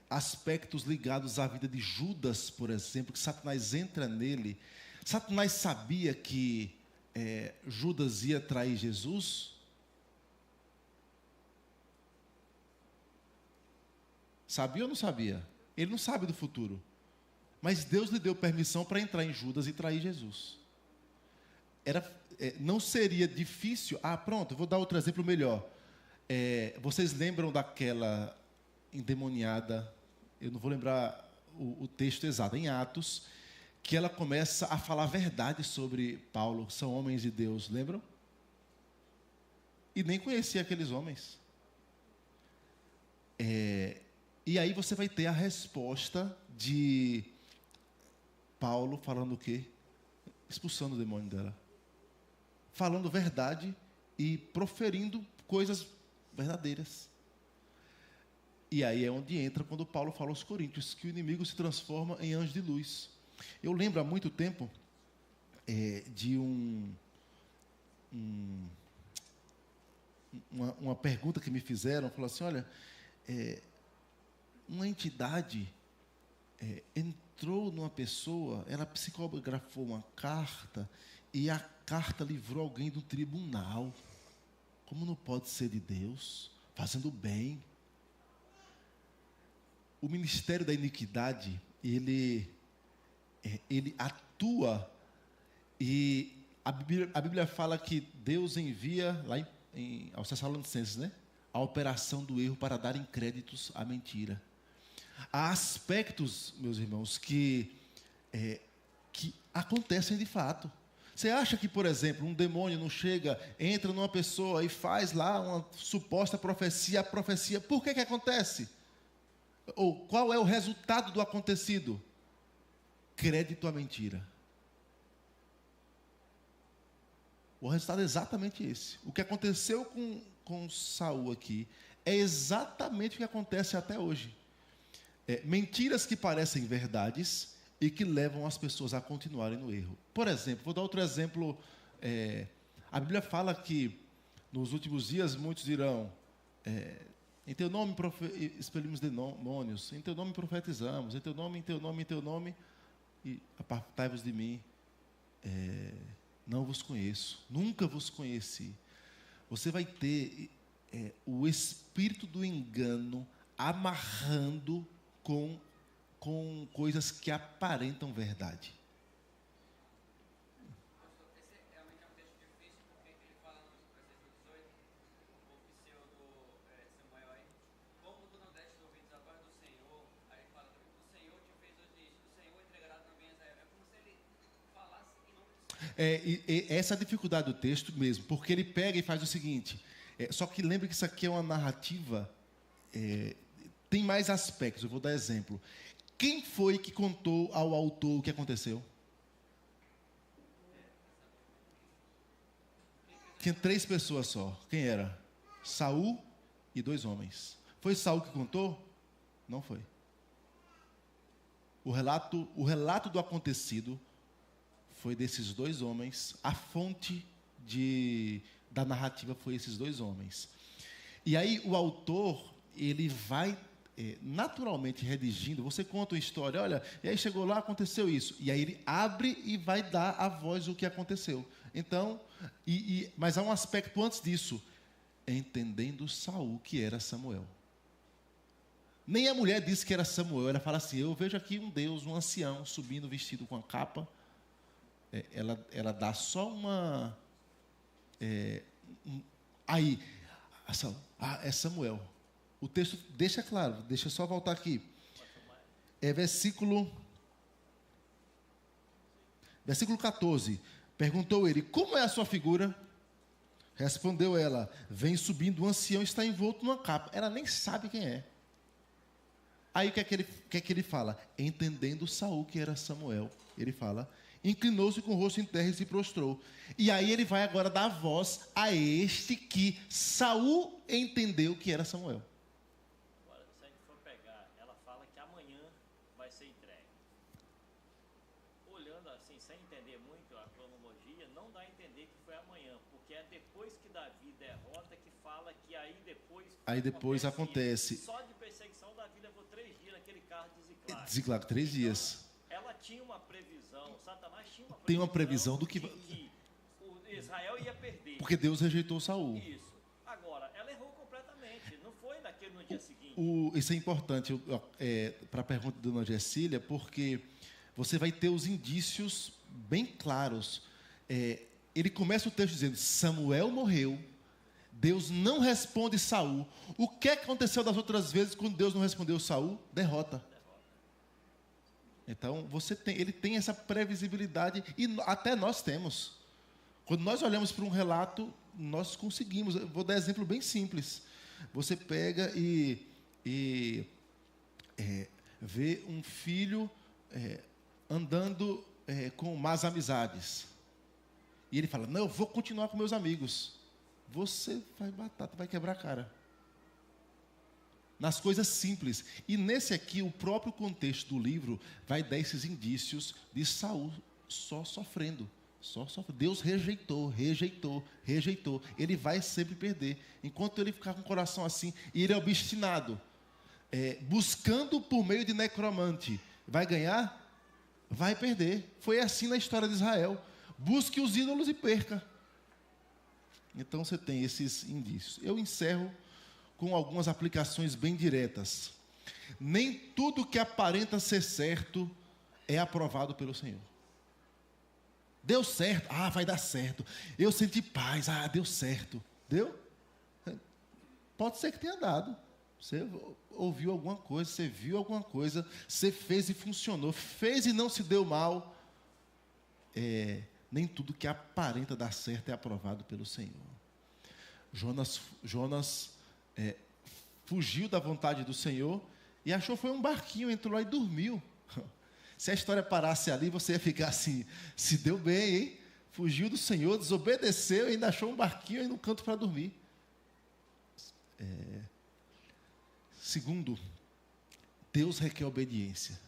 aspectos ligados à vida de Judas, por exemplo, que Satanás entra nele. Satanás sabia que Judas ia trair Jesus? Sabia ou não sabia? Ele não sabe do futuro. Mas Deus lhe deu permissão para entrar em Judas e trair Jesus. Não seria difícil... pronto, vou dar outro exemplo melhor. Vocês lembram daquela endemoniada, eu não vou lembrar o texto exato, em Atos, que ela começa a falar a verdade sobre Paulo, que são homens de Deus, lembram? E nem conhecia aqueles homens. E aí você vai ter a resposta de Paulo falando o quê? Expulsando o demônio dela. Falando verdade e proferindo coisas verdadeiras. E aí é onde entra quando Paulo fala aos Coríntios que o inimigo se transforma em anjo de luz. Eu lembro há muito tempo de uma pergunta que me fizeram, falou assim, olha, uma entidade entrou numa pessoa, ela psicografou uma carta e a carta livrou alguém do tribunal. Como não pode ser de Deus? Fazendo bem. O ministério da iniquidade, ele atua, e a Bíblia fala que Deus envia, lá aos Tessalonicenses, né? A operação do erro para darem créditos à mentira. Há aspectos, meus irmãos, que acontecem de fato. Você acha que, por exemplo, um demônio não chega, entra numa pessoa e faz lá uma suposta profecia, a profecia, por que acontece? Ou qual é o resultado do acontecido? Crédito à mentira. O resultado é exatamente esse. O que aconteceu com Saul aqui é exatamente o que acontece até hoje. Mentiras que parecem verdades e que levam as pessoas a continuarem no erro. Por exemplo, vou dar outro exemplo. A Bíblia fala que nos últimos dias muitos dirão, em teu nome expelimos demônios, em teu nome profetizamos, em teu nome, e apartai-vos de mim, não vos conheço, nunca vos conheci. Você vai ter o espírito do engano amarrando com coisas que aparentam verdade. Essa é a dificuldade do texto mesmo, porque ele pega e faz o seguinte, só que lembre que isso aqui é uma narrativa, tem mais aspectos, eu vou dar exemplo. Quem foi que contou ao autor o que aconteceu? Tinha 3 pessoas só. Quem era? Saul e 2 homens. Foi Saul que contou? Não foi. O relato do acontecido foi desses 2 homens. A fonte da narrativa foi esses 2 homens. E aí o autor, ele vai naturalmente redigindo. Você conta uma história, olha, e aí chegou lá, aconteceu isso. E aí ele abre e vai dar a voz do que aconteceu. Então, mas há um aspecto antes disso. Entendendo Saul que era Samuel. Nem a mulher disse que era Samuel. Ela fala assim, eu vejo aqui um Deus, um ancião, subindo vestido com a capa. Ela dá só uma... aí, é Samuel. O texto deixa claro, deixa eu só voltar aqui. Versículo 14. Perguntou ele, como é a sua figura? Respondeu ela, vem subindo um ancião, está envolto numa capa. Ela nem sabe quem é. Aí o que é que ele fala? Entendendo Saul que era Samuel, ele fala, inclinou-se com o rosto em terra e se prostrou. E aí ele vai agora dar voz a este que Saul entendeu que era Samuel. Agora, se a gente for pegar, ela fala que amanhã vai ser entregue. Olhando assim, sem entender muito a cronologia, não dá a entender que foi amanhã, porque é depois que Davi derrota que fala que aí depois acontece. Só de perseguição, Davi levou 3 dias naquele carro de Ziclague. Ziclague, 3 dias. Ela tinha uma previsão, Satanás tinha uma previsão. Tem uma previsão do que o Israel ia perder. Porque Deus rejeitou Saul. Isso. Agora, ela errou completamente. Não foi no dia seguinte. Isso é importante para a pergunta da dona Gessília, porque você vai ter os indícios bem claros. Ele começa o texto dizendo, Samuel morreu, Deus não responde Saul. O que aconteceu das outras vezes quando Deus não respondeu Saul? Derrota. Então, ele tem essa previsibilidade, e até nós temos. Quando nós olhamos para um relato, nós conseguimos. Eu vou dar um exemplo bem simples. Você pega e vê um filho andando com más amizades. E ele fala, não, eu vou continuar com meus amigos. Você vai batata, vai quebrar a cara. Nas coisas simples. E nesse aqui, o próprio contexto do livro vai dar esses indícios de Saul só sofrendo. Deus rejeitou. Ele vai sempre perder. Enquanto ele ficar com o coração assim, e ele é obstinado, buscando por meio de necromante, vai ganhar? Vai perder. Foi assim na história de Israel. Busque os ídolos e perca. Então você tem esses indícios. Eu encerro com algumas aplicações bem diretas. Nem tudo que aparenta ser certo é aprovado pelo Senhor. Deu certo, vai dar certo. Eu senti paz, deu certo. Deu? Pode ser que tenha dado. Você ouviu alguma coisa, você viu alguma coisa, você fez e funcionou, fez e não se deu mal. Nem tudo que aparenta dar certo é aprovado pelo Senhor. Jonas fugiu da vontade do Senhor e achou foi um barquinho, entrou lá e dormiu. Se a história parasse ali, você ia ficar assim, se deu bem, hein? Fugiu do Senhor, desobedeceu e ainda achou um barquinho aí no canto para dormir. Segundo, Deus requer obediência.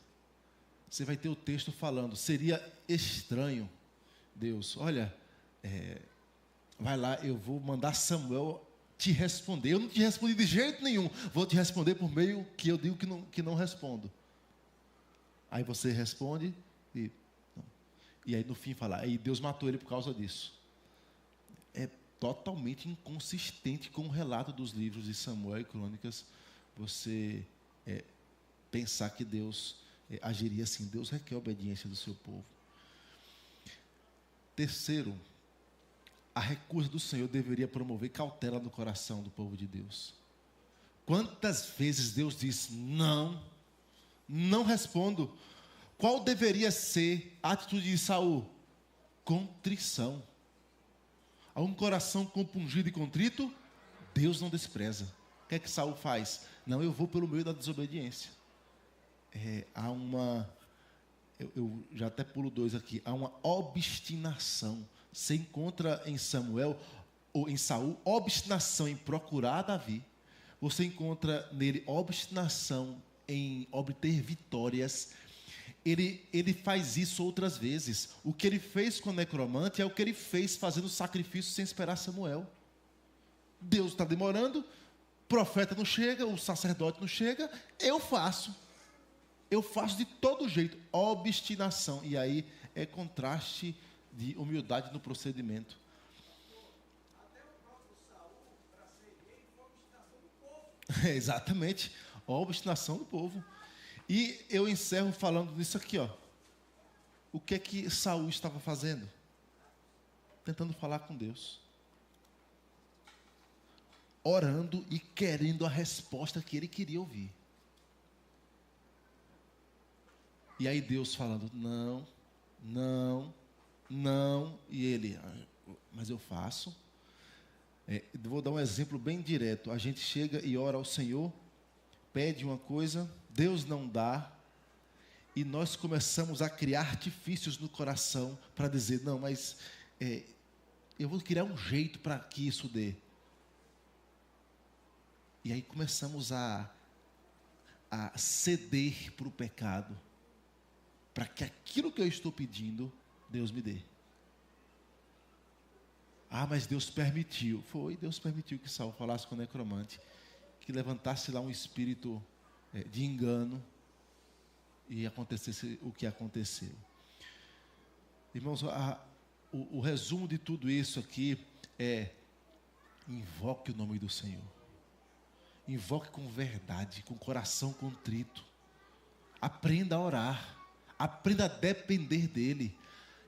Você vai ter o texto falando, seria estranho, Deus, olha, vai lá, eu vou mandar Samuel te responder. Eu não te respondi de jeito nenhum. Vou te responder por meio que eu digo que não respondo. Aí você responde e aí no fim fala, aí Deus matou ele por causa disso. É totalmente inconsistente com o relato dos livros de Samuel e Crônicas. você pensar que Deus agiria assim. Deus requer a obediência do seu povo. Terceiro, a recusa do Senhor deveria promover cautela no coração do povo de Deus. Quantas vezes Deus diz, não respondo. Qual deveria ser a atitude de Saul? Contrição. A um coração compungido e contrito, Deus não despreza. O que é que Saul faz? Não, eu vou pelo meio da desobediência. Eu já até pulo 2 aqui. Há uma obstinação. Você encontra em Samuel, ou em Saul, obstinação em procurar Davi. Você encontra nele obstinação em obter vitórias. Ele faz isso outras vezes. O que ele fez com o necromante é o que ele fez fazendo sacrifício sem esperar Samuel. Deus está demorando, o profeta não chega, o sacerdote não chega, eu faço de todo jeito. Obstinação. E aí é contraste de humildade no procedimento. Até o próprio Saul, para ser rei, foi a obstinação do povo. Exatamente, a obstinação do povo. E eu encerro falando nisso aqui, ó. O que é que Saul estava fazendo? Tentando falar com Deus. Orando e querendo a resposta que ele queria ouvir. E aí Deus falando, não. E ele, mas eu faço. Vou dar um exemplo bem direto. A gente chega e ora ao Senhor, pede uma coisa, Deus não dá, e nós começamos a criar artifícios no coração para dizer, não, mas eu vou criar um jeito para que isso dê. E aí começamos a ceder para o pecado, para que aquilo que eu estou pedindo, Deus me dê. Mas Deus permitiu. Deus permitiu que Saul falasse com o necromante, que levantasse lá um espírito de engano e acontecesse o que aconteceu. Irmãos, o resumo de tudo isso aqui é: invoque o nome do Senhor. Invoque com verdade, com coração contrito. Aprenda a orar. Aprenda a depender dEle.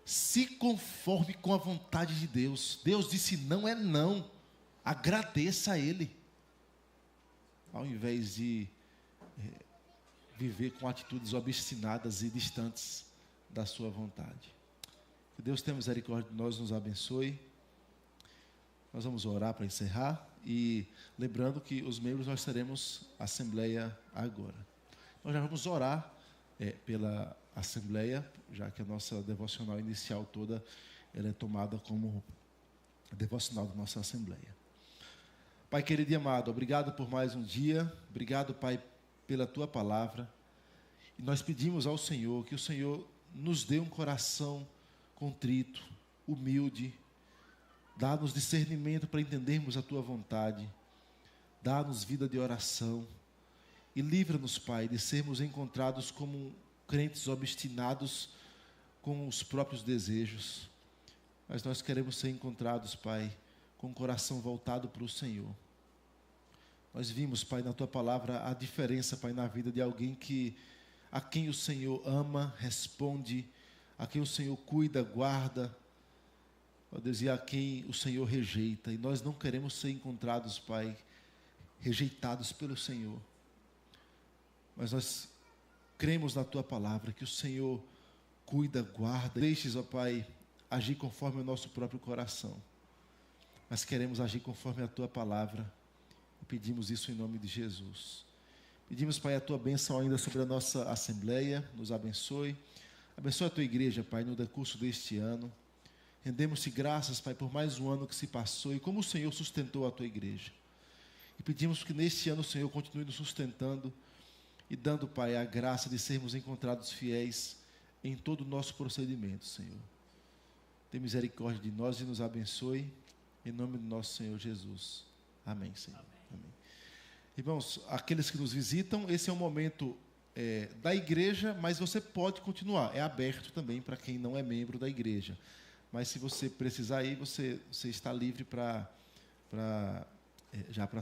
Se conforme com a vontade de Deus. Deus disse não é não. Agradeça a Ele. Ao invés de viver com atitudes obstinadas e distantes da sua vontade. Que Deus tenha misericórdia de nós, nos abençoe. Nós vamos orar para encerrar. E lembrando que os membros nós teremos assembleia agora. Nós já vamos orar pela assembleia, já que a nossa devocional inicial toda ela é tomada como devocional da nossa assembleia. Pai querido e amado, obrigado por mais um dia. Obrigado, Pai, pela Tua palavra. E nós pedimos ao Senhor que o Senhor nos dê um coração contrito, humilde. Dá-nos discernimento para entendermos a Tua vontade. Dá-nos vida de oração. E livra-nos, Pai, de sermos encontrados como crentes obstinados com os próprios desejos. Mas nós queremos ser encontrados, Pai, com o coração voltado para o Senhor. Nós vimos, Pai, na Tua palavra a diferença, Pai, na vida de alguém a quem o Senhor ama, responde, a quem o Senhor cuida, guarda, ó Deus, e a quem o Senhor rejeita. E nós não queremos ser encontrados, Pai, rejeitados pelo Senhor. Mas nós cremos na Tua palavra, que o Senhor cuida, guarda. Deixes, ó Pai, agir conforme o nosso próprio coração. Mas queremos agir conforme a Tua palavra. E pedimos isso em nome de Jesus. Pedimos, Pai, a Tua bênção ainda sobre a nossa assembleia. Nos abençoe. Abençoe a Tua igreja, Pai, no decurso deste ano. Rendemos-te graças, Pai, por mais um ano que se passou e como o Senhor sustentou a Tua igreja. E pedimos que neste ano o Senhor continue nos sustentando e dando, Pai, a graça de sermos encontrados fiéis em todo o nosso procedimento, Senhor. Tenha misericórdia de nós e nos abençoe, em nome do nosso Senhor Jesus. Amém, Senhor. Amém. Irmãos, aqueles que nos visitam, esse é um momento da igreja, mas você pode continuar. É aberto também para quem não é membro da igreja. Mas se você precisar ir, você está livre para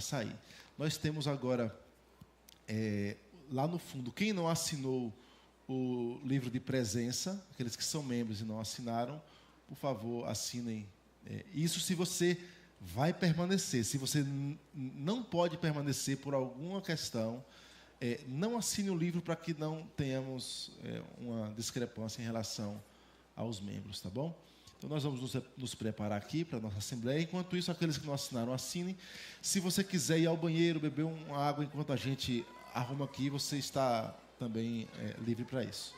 sair. Nós temos agora lá no fundo, quem não assinou o livro de presença, aqueles que são membros e não assinaram, por favor, assinem. Isso se você vai permanecer. Se você não pode permanecer por alguma questão, não assine o livro para que não tenhamos uma discrepância em relação aos membros, tá bom? Então, nós vamos nos preparar aqui para a nossa assembleia. Enquanto isso, aqueles que não assinaram, assinem. Se você quiser ir ao banheiro, beber uma água enquanto a gente arruma aqui, você está também livre para isso.